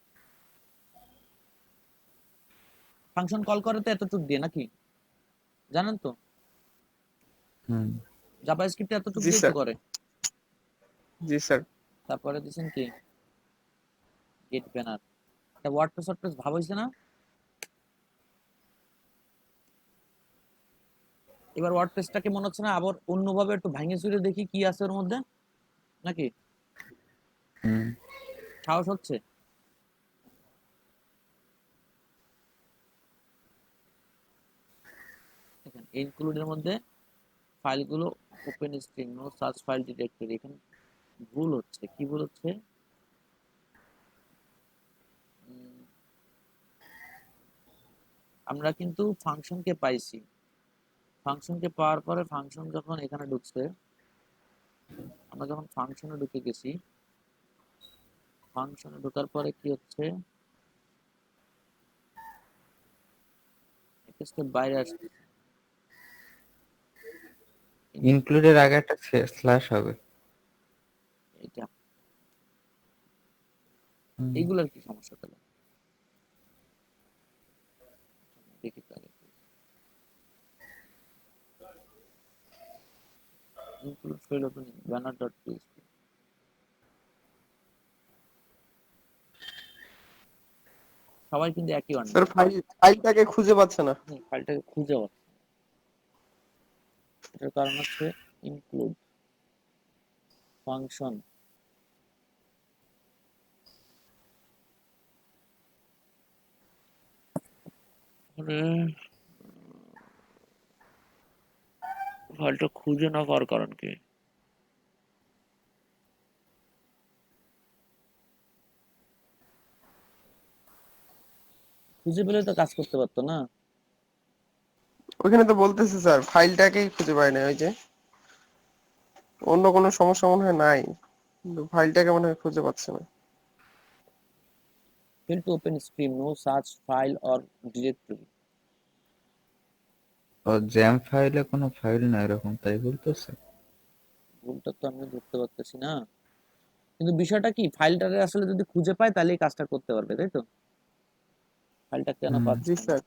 ফাংশন কল করে তো এতটুক দিয়ে নাকি, জানেন তো? হুম। জাভাস্ক্রিপ্ট এতটুক জি দিয়ে তো স্যার। করে। জি স্যার। তারপরে দিছেন কি, গেট ব্যানার। এটা ওয়ার্ডপ্রেস ভাব হইছে না? এবার ওয়ার্ডপ্রেসটাকে মনে হচ্ছে না আবার অন্যভাবে একটু ভাঙে চুরে দেখি কি আছে ওর মধ্যে, নাকি হুম। সাহস হচ্ছে? দেখেন ইনক্লুডের মধ্যে ফাইলগুলো ওপেন স্ট্রিং, নো সার্চ ফাইল ডিরেক্টরি, এখানে ভুল হচ্ছে। কি ভুল হচ্ছে? আমরা কিন্তু ফাংশনকে পাইছি, ফাংশনকে পাওয়ার পরে ফাংশন যখন এখানে ঢুকছে, আমরা যখন ফাংশনে ঢুকে গেছি, ফাংশনে ঢোকার পরে কি হচ্ছে, একটা স্টেপ বাইরে আসছে, ইনক্লুডের আগে একটা স্ল্যাশ হবে। এটা হুম। এইগুলার কি সমস্যা তাহলে দেখি তো আগে। include file opening banner.php সবাই কিন্তু একই ওয়ার্নিং, স্যার ফাইলটাকে খুঁজে পাচ্ছে না। ফাইলটাকে খুঁজে পাচ্ছে না। এটার কারণ হচ্ছে ইনক্লুড ফাংশন ফাইলটা খুঁজে না পাওয়ার কারণ কি? খুঁজে পেলে তো কাজ করতে পারতো না। ওখানে তো বলতেছে স্যার ফাইলটাকেই খুঁজে পায় না, ওই যে অন্য কোনো সমস্যা মনে হয় নাই, কিন্তু ফাইলটাকে মনে হয় খুঁজে পাচ্ছে না। fail to open stream no such file or directory ও জ্যাম ফাইলে কোনো ফাইল না এরকম তাই বলতেছে। ভুলটা তো আমি ধরতে পারতেছি না, কিন্তু বিষয়টা কি ফাইলটারে আসলে যদি খুঁজে পায় তাহলে এই কাজটা করতে পারবে, তাই তো? ফাইলটা কেন হুম। জি পাচ্ছে না? স্যার।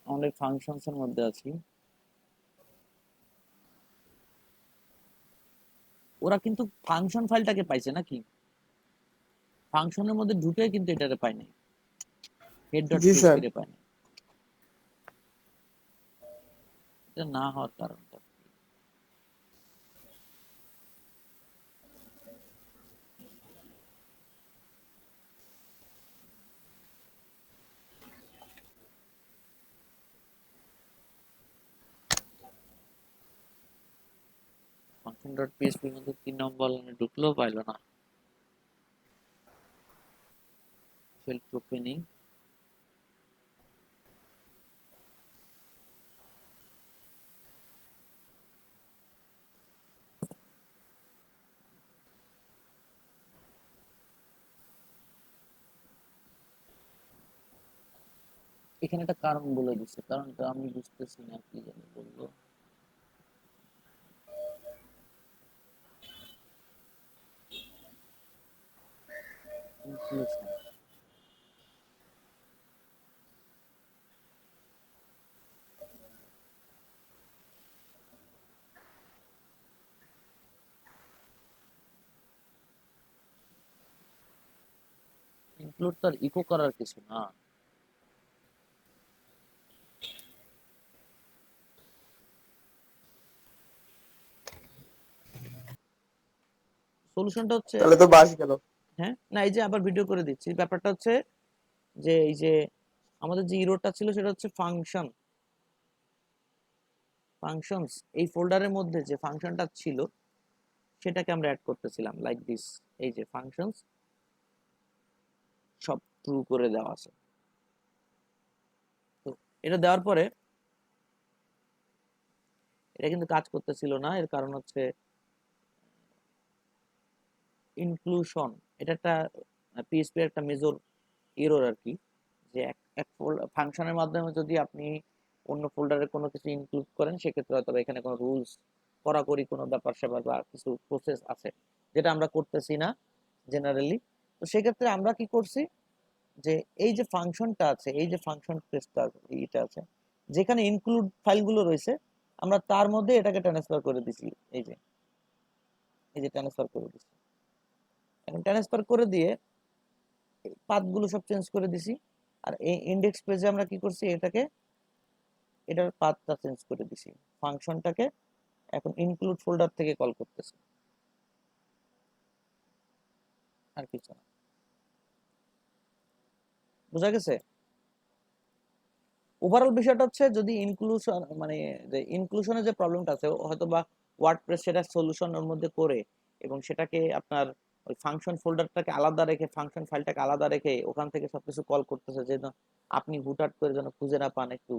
আমাদের ফাংশনস এর মধ্যে আছি, ওরা কিন্তু ফাংশন ফাইলটাকে পাইছে নাকি, ফাংশনের মধ্যে ঢুকে কিন্তু এটারে পায় নাই, হেড ডট জি স্যার। পিএইচপি রে পায় নাই। এটা না হওয়ার কারণটা ফাংশন ডট পিএইচপি এর মধ্যে 3 নম্বর লাইনে ঢুকলেও পাইলো না। সেলফ ওপেনিং এখানে একটা কারণ বলে দিচ্ছে, কারণটা আমি বুঝতেছি না, কি জানি বললো। ইনক্লুশন ইনক্লুড তার ইকো করার কিছু না। সলিউশনটা হচ্ছে, তাহলে তো বাস গেল। হ্যাঁ না এই যে আবার ভিডিও করে দিচ্ছি, ব্যাপারটা হচ্ছে যে এই যে আমাদের যে ইরোরটা ছিল সেটা হচ্ছে ফাংশনস এই ফোল্ডারের মধ্যে যে ফাংশনটা ছিল সেটাকে আমরা অ্যাড করতেছিলাম লাইক দিস, এই যে ফাংশনস সব ট্রু করে দেওয়া আছে। তো এটা দেওয়ার পরে এটা কিন্তু কাজ করতেছিল না, এর কারণ হচ্ছে ইনক্লুশন, এটা একটা পিএইচপি একটা মেজর এরর আর কি, যে এক ফাংশনের মাধ্যমে যদি আপনি অন্য ফোল্ডারে কোনো কিছু ইনক্লুড করেন সেক্ষেত্রে হয়তো এখানে কোনো রুলস কড়াকড়ি কোনো ব্যাপার স্যাপার বা কিছু প্রসেস আছে যেটা আমরা করতেছি না জেনারেলি। তো সেক্ষেত্রে আমরা কি করছি, যে এই যে ফাংশনটা আছে, এই যে ফাংশন টেস্টটা এটা আছে যেখানে ইনক্লুড ফাইলগুলো রয়েছে, আমরা তার মধ্যে এটাকে ট্রান্সফার করে দিছি, এই যে ট্রান্সফার করে দিছি। এখন ট্রান্সফার করে দিয়ে পাথগুলো সব চেঞ্জ করে দিছি, আর এই ইন্ডেক্স পেজে আমরা কি করছি, এটার পাথটা চেঞ্জ করে দিছি, ফাংশনটাকে এখন ইনক্লুড ফোল্ডার থেকে কল করতেছি, আর কিছু না। বোঝা গেছে? ওভারঅল বিষয়টা হচ্ছে যদি ইনক্লুশন মানে যে ইনক্লুশনের যে প্রবলেমটা আছে হয়তো বা ওয়ার্ডপ্রেস সেটা সলিউশনের মধ্যে করে এবং সেটাকে আপনার ওই ফাংশন ফোল্ডারটাকে আলাদা রেখে ফাংশন ফাইলটাকে আলাদা রেখে ওখান থেকে সবকিছু কল করতেছে, যেন আপনি হুটহাট করে যেন খুঁজে না পান, একটু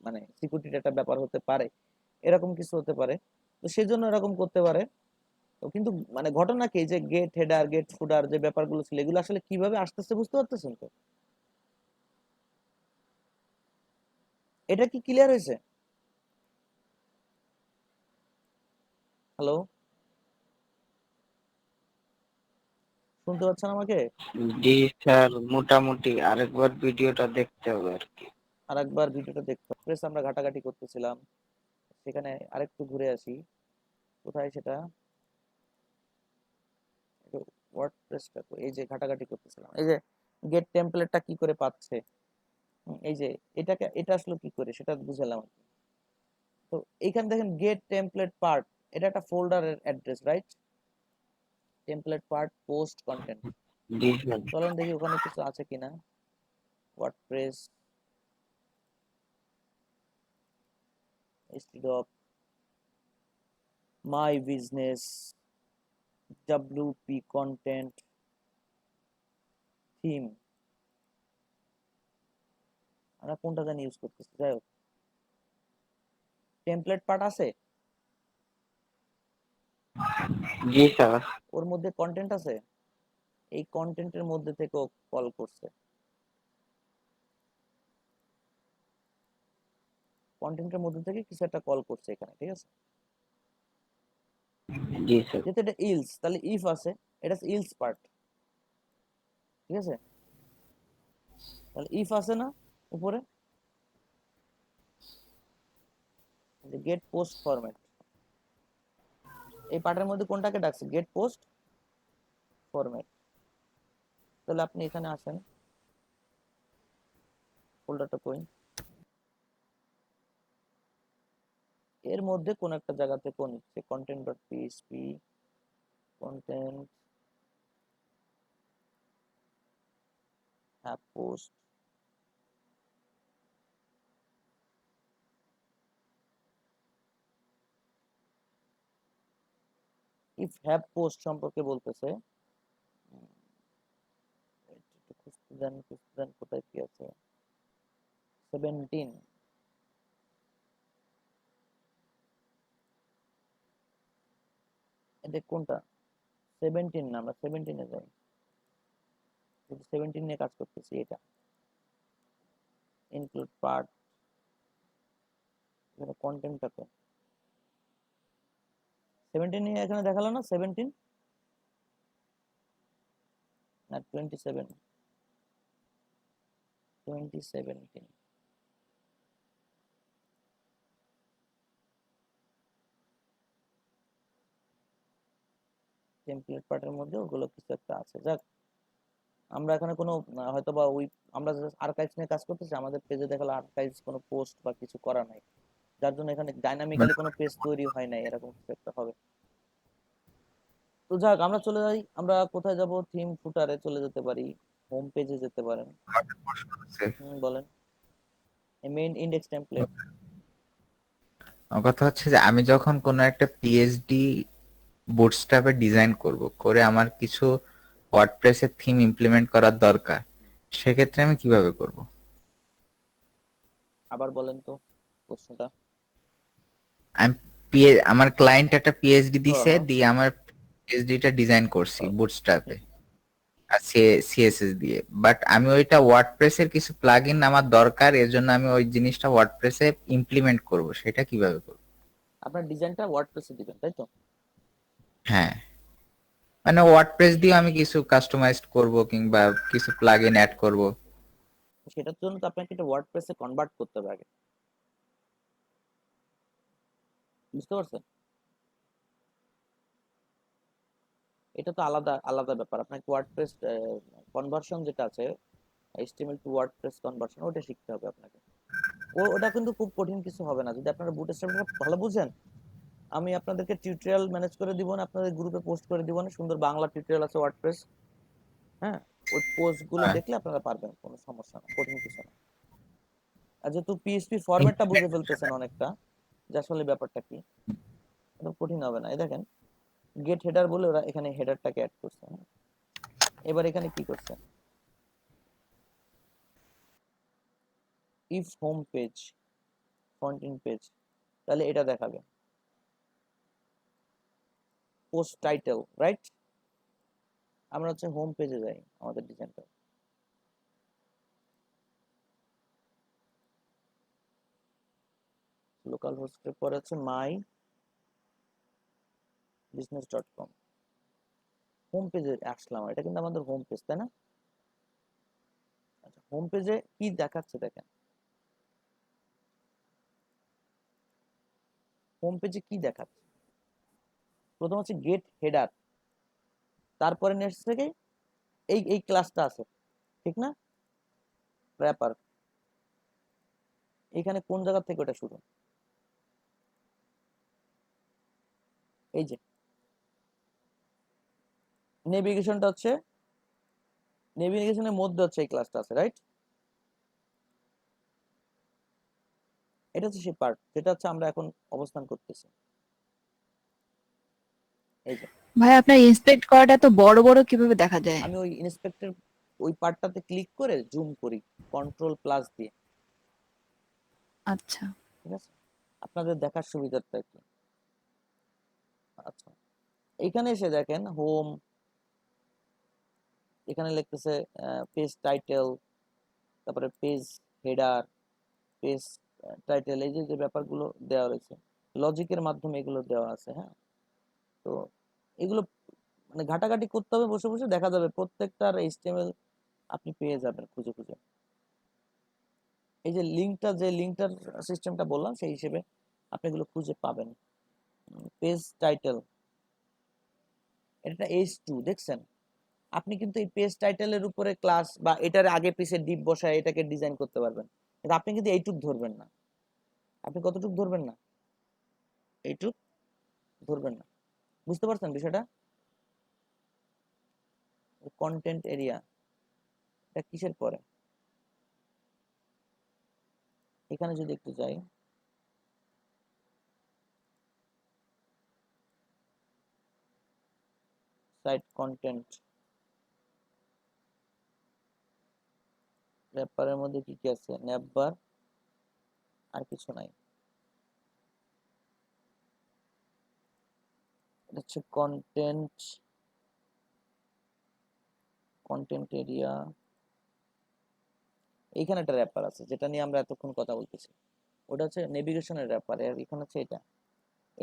মানে সিকিউরিটির একটা ব্যাপার হতে পারে, এরকম কিছু হতে পারে। তো সেজন্য এরকম করতে পারে। তো কিন্তু মানে ঘটনা কি যে গেট হেডার গেট ফুডার যে ব্যাপারগুলো ছিল এগুলো আসলে কিভাবে আসতেছে বুঝতে পারতেছেন তো? এটা কি ক্লিয়ার হয়েছে? হ্যালো, শুনতে পাচ্ছেন আমাকে? জি স্যার, মোটামুটি আরেকবার ভিডিওটা দেখতে হবে আর কি। আর একবার ভিডিওটা দেখতে হবে। Press আমরা ঘাটাঘাটি করতেছিলাম, সেখানে আরেকটু ঘুরে আসি। কোথায় সেটা? ওয়ার্ডপ্রেসটা এই যে ঘাটাঘাটি করতেছিলাম, এই যে গেট টেমপ্লেটটা কি করে পাচ্ছে, এই যে এটা আসলে কি করে সেটা বুঝালাম আর কি। তো এইখানে দেখেন গেট টেমপ্লেট পার্ট, এটা একটা ফোল্ডারের address, right? Template part post content. জি স্যার। চলেন দেখি ওখানে কিছু আছে কিনা। WordPress stdoc my business wp content theme, আমরা কোনটা জানি ইউজ করতেছি, যাই হোক টেমপ্লেট পার্ট আছে, জি স্যার। ওর মধ্যে কন্টেন্ট আছে, এই কন্টেন্টের মধ্যে থেকে কল করছে, কন্টেন্টের মধ্যে থেকে কিছু একটা কল করছে এখানে, ঠিক আছে? জি স্যার। যেহেতু এটা ইলস, তাহলে ইফ আছে, এটা ইলস পার্ট, ঠিক আছে? তাহলে ইফ আছে না উপরে, গেট পোস্ট ফরম্যাট, এই পার্টের মধ্যে কোনটাকে ডাকছে? Get post format. তাহলে আপনি এখানে আসেন, ফোল্ডারটা কই, এর মধ্যে কোন একটা জায়গাতে কোন নিচ্ছে কন্টেন্ট ডট পিএইচপি, কন্টেন্ট হ্যাপ পোস্ট, ইফ হ্যাভ পোস্ট সম্পর্কে বলতেছে। একটু খুঁজতে দেন কোথায় কি আছে। 17, এটা কোনটা? 17 না, আমরা 17-এ যাই, 17 নিয়ে কাজ করতেছি। এটা ইনক্লুড পার্ট, এখানে কন্টেন্টটাতে 17 নিয়ে এখানে দেখালো না, 17 না 27, 2017 টেমপ্লেট পার্টের মধ্যে ওগুলো কিছু একটা আছে। যাক, আমরা এখানে কোনো হয়তো বা ওই আমরা আর্কাইভস নিয়ে কাজ করতেছি, আমাদের পেজে দেখালো আর্কাইভস কোনো পোস্ট বা কিছু করা নাই, যার জন্য এখানে ডাইনামিক্যালি কোনো পেজ তৈরি হয় নাই, এরকম কিছু একটা হবে। তো যাক, আমরা চলে যাই, আমরা কোথায় যাব? থিম ফুটারে চলে যেতে পারি, হোম পেজে যেতে পারেন। বলেন, মেইন ইন্ডেক্স টেমপ্লেট। আমার কথা হচ্ছে যে আমি যখন কোনো একটা পিএইচডি বুটস্ট্র্যাপে ডিজাইন করব, করে আমার কিছু ওয়ার্ডপ্রেসের থিম ইমপ্লিমেন্ট করার দরকার, সেক্ষেত্রে আমি কিভাবে করব? আবার বলেন তো প্রশ্নটা। আমি আমার ক্লায়েন্ট একটা পিএইচডি দিছে, হ্যাঁ, দিয়ে আমার পিএইচডিটা ডিজাইন করছি হ্যাঁ। বুটস্ট্র্যাপে আর সিএসএস দিয়ে, বাট আমি ওইটা ওয়ার্ডপ্রেসের কিছু প্লাগইন আমার দরকার, এর জন্য আমি ওই জিনিসটা ওয়ার্ডপ্রেসে ইমপ্লিমেন্ট করব, সেটা কিভাবে করব? আপনার ডিজাইনটা ওয়ার্ডপ্রেসে দিবেন, তাই তো? হ্যাঁ, মানে ওয়ার্ডপ্রেস দিয়ে আমি কিছু কাস্টমাইজড করব কিংবা কিছু প্লাগইন অ্যাড করব। সেটার জন্য তো আপনাকে এটা ওয়ার্ডপ্রেসে কনভার্ট করতে হবে আগে, বুঝতে পারছেন? এটা তো আলাদা আলাদা ব্যাপার। আপনাকে ওয়ার্ডপ্রেস কনভার্সন যেটা আছে, এইচটিএমএল টু ওয়ার্ডপ্রেস কনভার্সন, ওটা শিখতে হবে আপনাকে। ওটা কিন্তু খুব কঠিন কিছু হবে না যদি আপনারা বুটস্ট্র্যাপটা ভালো বুঝেন। আমি আপনাদেরকে টিউটোরিয়াল ম্যানেজ করে দিব না, আপনাদের গ্রুপে পোস্ট করে দিব না, সুন্দর বাংলা টিউটোরিয়াল আছে ওয়ার্ডপ্রেস। হ্যাঁ, ওই পোস্ট গুলো হ্যাঁ। দেখলে আপনারা পারবেন, কোনো সমস্যা না, কঠিন কিছু না। আর যেহেতু পিএইচপি ফরম্যাটটা বুঝে ফেলতেছেন অনেকটা, যে আসলে ব্যাপারটা কি, এটা কঠিন হবে না। এই দেখেন, গেট হেডার বলে ওরা এখানে হেডারটাকে অ্যাড করছে। হ্যাঁ? এবার এখানে কি করছে? If home page front in page, তাহলে এটা দেখাবে। Post title, right? আমরা হচ্ছে হোম পেজে যাই আমাদের ডিজাইনটা। লোকাল হোস্টের পরে হচ্ছে মাই business.com। হোম পেজে আসলাম, এটা কিন্তু আমাদের হোম পেজ, তাই না? আচ্ছা, হোম পেজে কি দেখাচ্ছে দেখেন। হোম পেজে কি দেখাচ্ছে? প্রথম হচ্ছে গেট হেডার, তারপরে নেক্সট থেকে এই এই ক্লাসটা আছে, ঠিক না? র্যাপার, এখানে কোন জায়গা থেকে ওটা শুরু? এই যে নেভিগেশনটা হচ্ছে, নেভিগেশনের মধ্যে হচ্ছে এই ক্লাসটা আছে, রাইট? এটা হচ্ছে সেই পার্ট যেটা হচ্ছে আমরা এখন অবস্থান করতেছি। এই যে ভাই আপনার ইন্সপেক্ট করাটা এত বড় বড় কিভাবে দেখা যায়? আমি ওই ইন্সপেক্টর ওই পার্টটাতে ক্লিক করে জুম করি কন্ট্রোল প্লাস দিয়ে, আচ্ছা, ঠিক আছে? আপনাদের দেখার সুবিধাটা কি? আচ্ছা, এখানে এসে দেখেন হোম, এখানে লিখতেছে পেজ টাইটেল, তারপরে পেজ হেডার, পেজ টাইটেল, এই যে যে ব্যাপারগুলো দেওয়া রয়েছে লজিকের মাধ্যমে এগুলো দেওয়া আছে। হ্যাঁ, তো এগুলো মানে ঘাটাঘাটি করতে হবে, বসে বসে দেখা যাবে প্রত্যেকটার এইচটিএমএল আপনি পেয়ে যাবেন খুঁজে খুঁজে। এই যে লিঙ্কটা, যে লিঙ্কটার সিস্টেমটা বললাম সেই হিসেবে আপনি এগুলো খুঁজে পাবেন। পেজ টাইটেল, এটা H2 দেখছেন? আপনি কিন্তু এই পেজ টাইটেলের উপরে ক্লাস বা এটার আগে পিছে ডিপ বসায় এটাকে ডিজাইন করতে পারবেন, কিন্তু আপনি কিন্তু এইটুক ধরবেন না। আপনি কতটুক ধরবেন না? এইটুক ধরবেন না। বুঝতে পারছেন বিষয়টা? কন্টেন্ট এরিয়া এটা কিসের পরে? এখানে যদি একটু যাই, সাইট কন্টেন্ট, র্যাপারের মধ্যে কি কি আছে? ন্যাপবার, আর কিছু নাই। এটা হচ্ছে কন্টেন্ট, কন্টেন্ট এরিয়া। এইখানে একটা র্যাপার আছে যেটা নিয়ে আমরা এতক্ষণ কথা বলতেছি, ওটা হচ্ছে নেভিগেশনের র্যাপার। আর এখানে হচ্ছে এটা।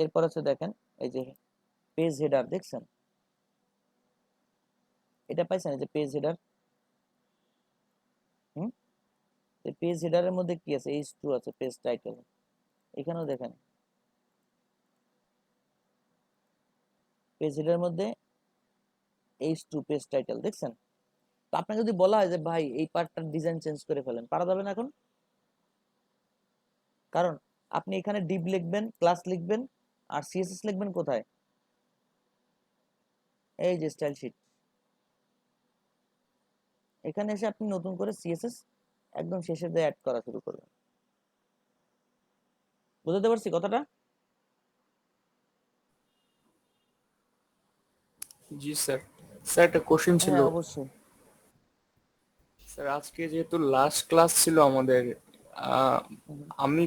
এরপর হচ্ছে দেখেন এই যে পেজ হেডার, দেখছেন? এটা পাইছেন, এই যে পেজ হেডার। হুম, এই পেজ হেডারের মধ্যে কি আছে? H2 আছে, পেজ টাইটেল। এখানেও দেখেন পেজ হেডারের মধ্যে H2 পেজ টাইটেল, দেখছেন? তো আপনাকে যদি বলা হয় যে ভাই এই পার্টটার ডিজাইন চেঞ্জ করে ফেলেন, পারা যাবে না এখন? কারণ আপনি এখানে ডিভ লিখবেন, ক্লাস লিখবেন, আর সিএসএস লিখবেন কোথায়? এই যে স্টাইল শিট, এখানে এসে আপনি নতুন করে সিএসএস একদম শেষে দিয়ে অ্যাড করা শুরু করবেন। বুঝতে পারছি কথাটা? জি স্যার। স্যার একটা কোশ্চেন ছিল। হ্যাঁ, অবশ্যই। স্যার আজকে যেহেতু লাস্ট ক্লাস ছিল আমাদের, হুম, আমি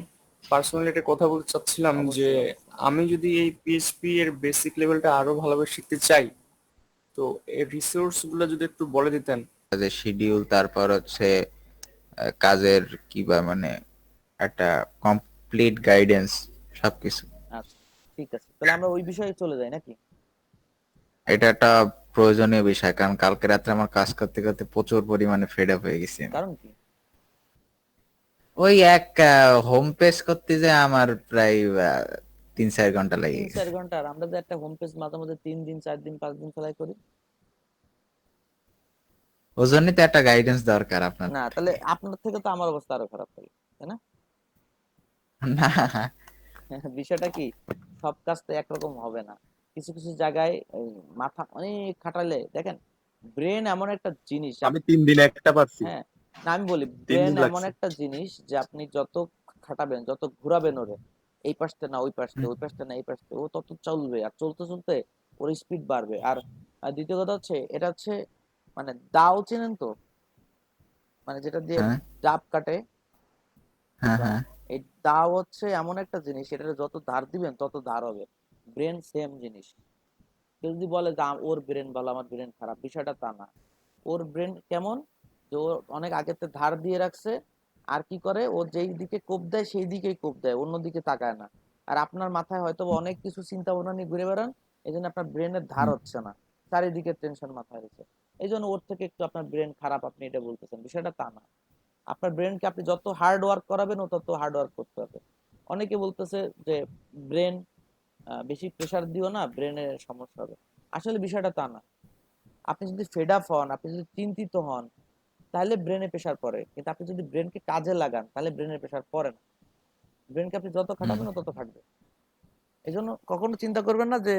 পার্সোনালি একটা কথা বলতে চাচ্ছিলাম যে অবশ্যই অবশ্যই। আমি যদি এই পিএইচপি এর বেসিক লেভেলটা আরো ভালোভাবে শিখতে চাই, তো এর রিসোর্স গুলো যদি একটু বলে দিতেন। কাজের শিডিউল, তারপর হচ্ছে কাজের কি বা মানে একটা কমপ্লিট গাইডেন্স, সবকিছু। আচ্ছা, ঠিক আছে, তাহলে আমরা ওই বিষয়ে চলে যাই নাকি? এটা একটা প্রয়োজনীয় বিষয়, কারণ কালকে রাত্রে আমার কাজ করতে করতে প্রচুর পরিমাণে ফেড আপ হয়ে গেছি আমি। কারণ কি? ওই এক হোম পেজ করতে যে আমার প্রায় 3-4 ঘন্টা লেগে তিন গেছে। চার ঘন্টা আর আমরা যে একটা হোম পেজ মাঝে মধ্যে 3 দিন 4 দিন 5 দিন ফেলাই করি। ওই জন্যই তো একটা গাইডেন্স দরকার আপনার না, তাহলে থেকে। আপনার থেকে তো আমার অবস্থা আরো খারাপ থাকে, তাই না? না, বিষয়টা কি, সব কাজ তো একরকম হবে না। কিছু কিছু জায়গায় এই মাথা অনেক খাটালে দেখেন, ব্রেন এমন একটা জিনিস আমি 3 দিনে একটা পারছি। হ্যাঁ, না আমি বলি 3 দিন ব্রেন এমন লাগছে। একটা জিনিস যে আপনি যত খাটাবেন, যত ঘুরাবেন ওরে, এই পাশটা না ওই পাশটা, ওই পাশটা না এই পাশটা, ও তত চলবে, আর চলতে চলতে ওর স্পিড বাড়বে। আর আর দ্বিতীয় কথা হচ্ছে, এটা হচ্ছে মানে দাও চেনেন তো, মানে যেটা দিয়ে হ্যাঁ ডাব কাটে, হ্যাঁ দা, হ্যাঁ। এই দাও হচ্ছে এমন একটা জিনিস, এটা যত ধার দিবেন তত ধার হবে। ব্রেন সেম জিনিস, কেউ যদি বলে যে ওর ব্রেন ভালো আমার ব্রেন খারাপ, বিষয়টা তা না। ওর ব্রেন কেমন, যে ও অনেক আগেতে ধার দিয়ে রাখছে, আর কি করে ও যেই দিকে কোপ দেয় সেই দিকেই কোপ দেয়, অন্যদিকে তাকায় না। আর আপনার মাথায় হয়তো বা অনেক কিছু চিন্তা ভাবনা নিয়ে ঘুরে বেড়ান, এই জন্য আপনার ব্রেনের ধার হচ্ছে না, চারিদিকে টেনশন মাথায় রয়েছে, এই জন্য ওর থেকে একটু আপনার ব্রেন খারাপ আপনি এটা বলতেছেন, বিষয়টা তা না। আপনার ব্রেনকে আপনি যত হার্ড ওয়ার্ক করাবেন ও তত হার্ড ওয়ার্ক করতে হবে। অনেকে বলতেছে যে ব্রেন বেশি প্রেসার দিও না, ব্রেনের সমস্যা হবে। আসলে বিষয়টা তা না। আপনি যদি ফেড আপ হন, আপনি যদি চিন্তিত হন, তাহলে ব্রেনে প্রেসার পড়ে, কিন্তু আপনি যদি ব্রেনকে কাজে লাগান তাহলে ব্রেনের প্রেসার পড়ে না। ব্রেনকে আপনি যত খাটাবেন ও তত খাটবে। এই জন্য কখনো চিন্তা করবেন না যে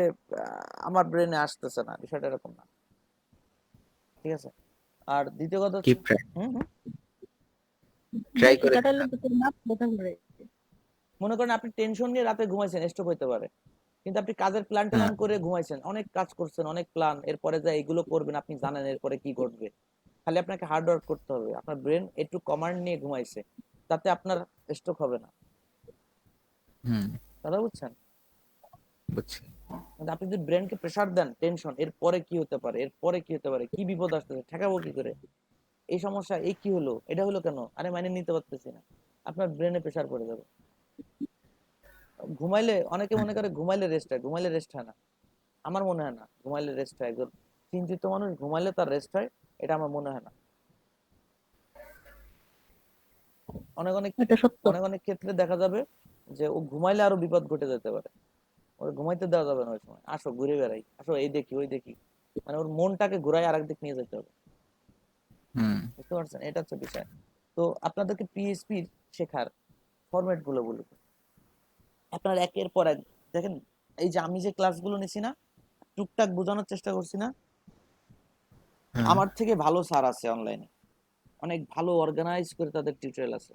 আমার ব্রেনে আসতেছে না, বিষয়টা এরকম না। ঠিক আছে। আর দ্বিতীয় কথা হচ্ছে, কিপ ট্রাই, হুম হুম, ট্রাই বেশি করে কাটালে তো তোর মাথা ব্যথা করে। মনে করেন আপনি টেনশন নিয়ে রাতে ঘুমাইছেন, স্ট্রোক হইতে পারে, কিন্তু আপনি কাজের প্ল্যান হ্যাঁ ট্যান করে ঘুমাইছেন, অনেক কাজ করছেন, অনেক প্ল্যান, এরপরে যা এগুলো করবেন আপনি জানেন এরপরে কি ঘটবে, খালি আপনাকে হার্ড ওয়ার্ক করতে হবে। আপনার ব্রেন একটু কমান্ড নিয়ে ঘুমাইছে, তাতে আপনার স্ট্রোক হবে না। হুম কথা বুঝছেন? বুঝছি। কিন্তু আপনি যদি ব্রেনকে প্রেসার দেন, টেনশন এরপরে কি হতে পারে, এরপরে কি হতে পারে, কি বিপদ আসতেছে, ঠেকাবো কি করে, এই সমস্যা, এই কি হলো, এটা হলো কেন, আরে মানে নিতে পারতেছি না, আপনার ব্রেনে প্রেসার পড়ে যাবে। ঘুমাইলে, অনেকে মনে করে ঘুমাইলে রেস্ট হয়, ঘুমাইলে রেস্ট হয় না। আমার মনে হয় না ঘুমাইলে রেস্ট হয়। একজন চিন্তিত মানুষ ঘুমাইলে তার রেস্ট হয়, এটা আমার মনে হয় না। অনেক অনেক এটা সত্য। অনেক অনেক ক্ষেত্রে দেখা যাবে যে ও ঘুমাইলে আরো বিপদ ঘটে যেতে পারে। ওর ঘুমাইতে দেওয়া যাবে না ওই সময়, আসো ঘুরে বেড়াই, আসো এই দেখি ওই দেখি, মানে ওর মনটাকে ঘুরাই আরেক দিক নিয়ে যেতে হবে। হুম বুঝতে পারছেন? এটা হচ্ছে বিষয়। তো আপনাদেরকে পিএইচপি শেখার ফরম্যাট গুলো বলি। আপনার একের পর এক দেখেন, এই যে আমি যে ক্লাসগুলো নিছি না, টুকটাক বোঝানোর চেষ্টা করছি না, হ্যাঁ আমার থেকে ভালো স্যার আছে অনলাইনে, অনেক ভালো অর্গানাইজ করে তাদের টিউটোরিয়াল আছে।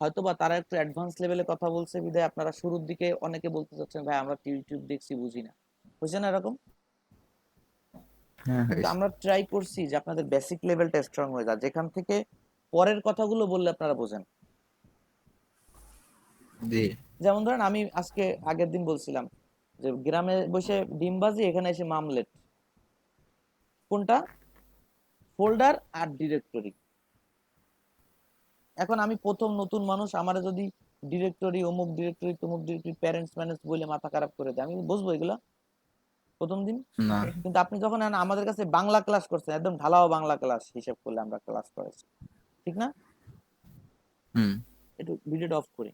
হয়তোবা তারা একটু অ্যাডভান্স লেভেলে কথা বলছে বিধায় আপনারা শুরুর দিকে অনেকে বলতে চাচ্ছেন ভাই আমরা ইউটিউব দেখছি বুঝি না, বুঝছে না এরকম। হ্যাঁ কিন্তু হয়েছে। আমরা ট্রাই করছি যে আপনাদের বেসিক লেভেলটা স্ট্রং হয়ে যায়, যেখান থেকে পরের কথাগুলো বললে আপনারা বোঝেন। জি যেমন ধরেন আমি আজকে আগের দিন বলছিলাম যে গ্রামে বসে ডিম ভাজি, এখানে এসে মামলেট, কোনটা ফোল্ডার আর ডিরেক্টরি। এখন আমি প্রথম নতুন মানুষ, আমার যদি ডিরেক্টরি অমুক ডিরেক্টরি তমুক ডিরেক্টরি প্যারেন্টস ম্যানেজ বলে মাথা খারাপ করে দেয়, আমি বুঝবো এগুলা প্রথম দিন? না কিন্তু আপনি যখন আমাদের কাছে বাংলা ক্লাস করছেন, একদম ঢালাও বাংলা ক্লাস হিসেব করলে আমরা ক্লাস করেছি, ঠিক না? হুম একটু ভিডিওটা অফ করি।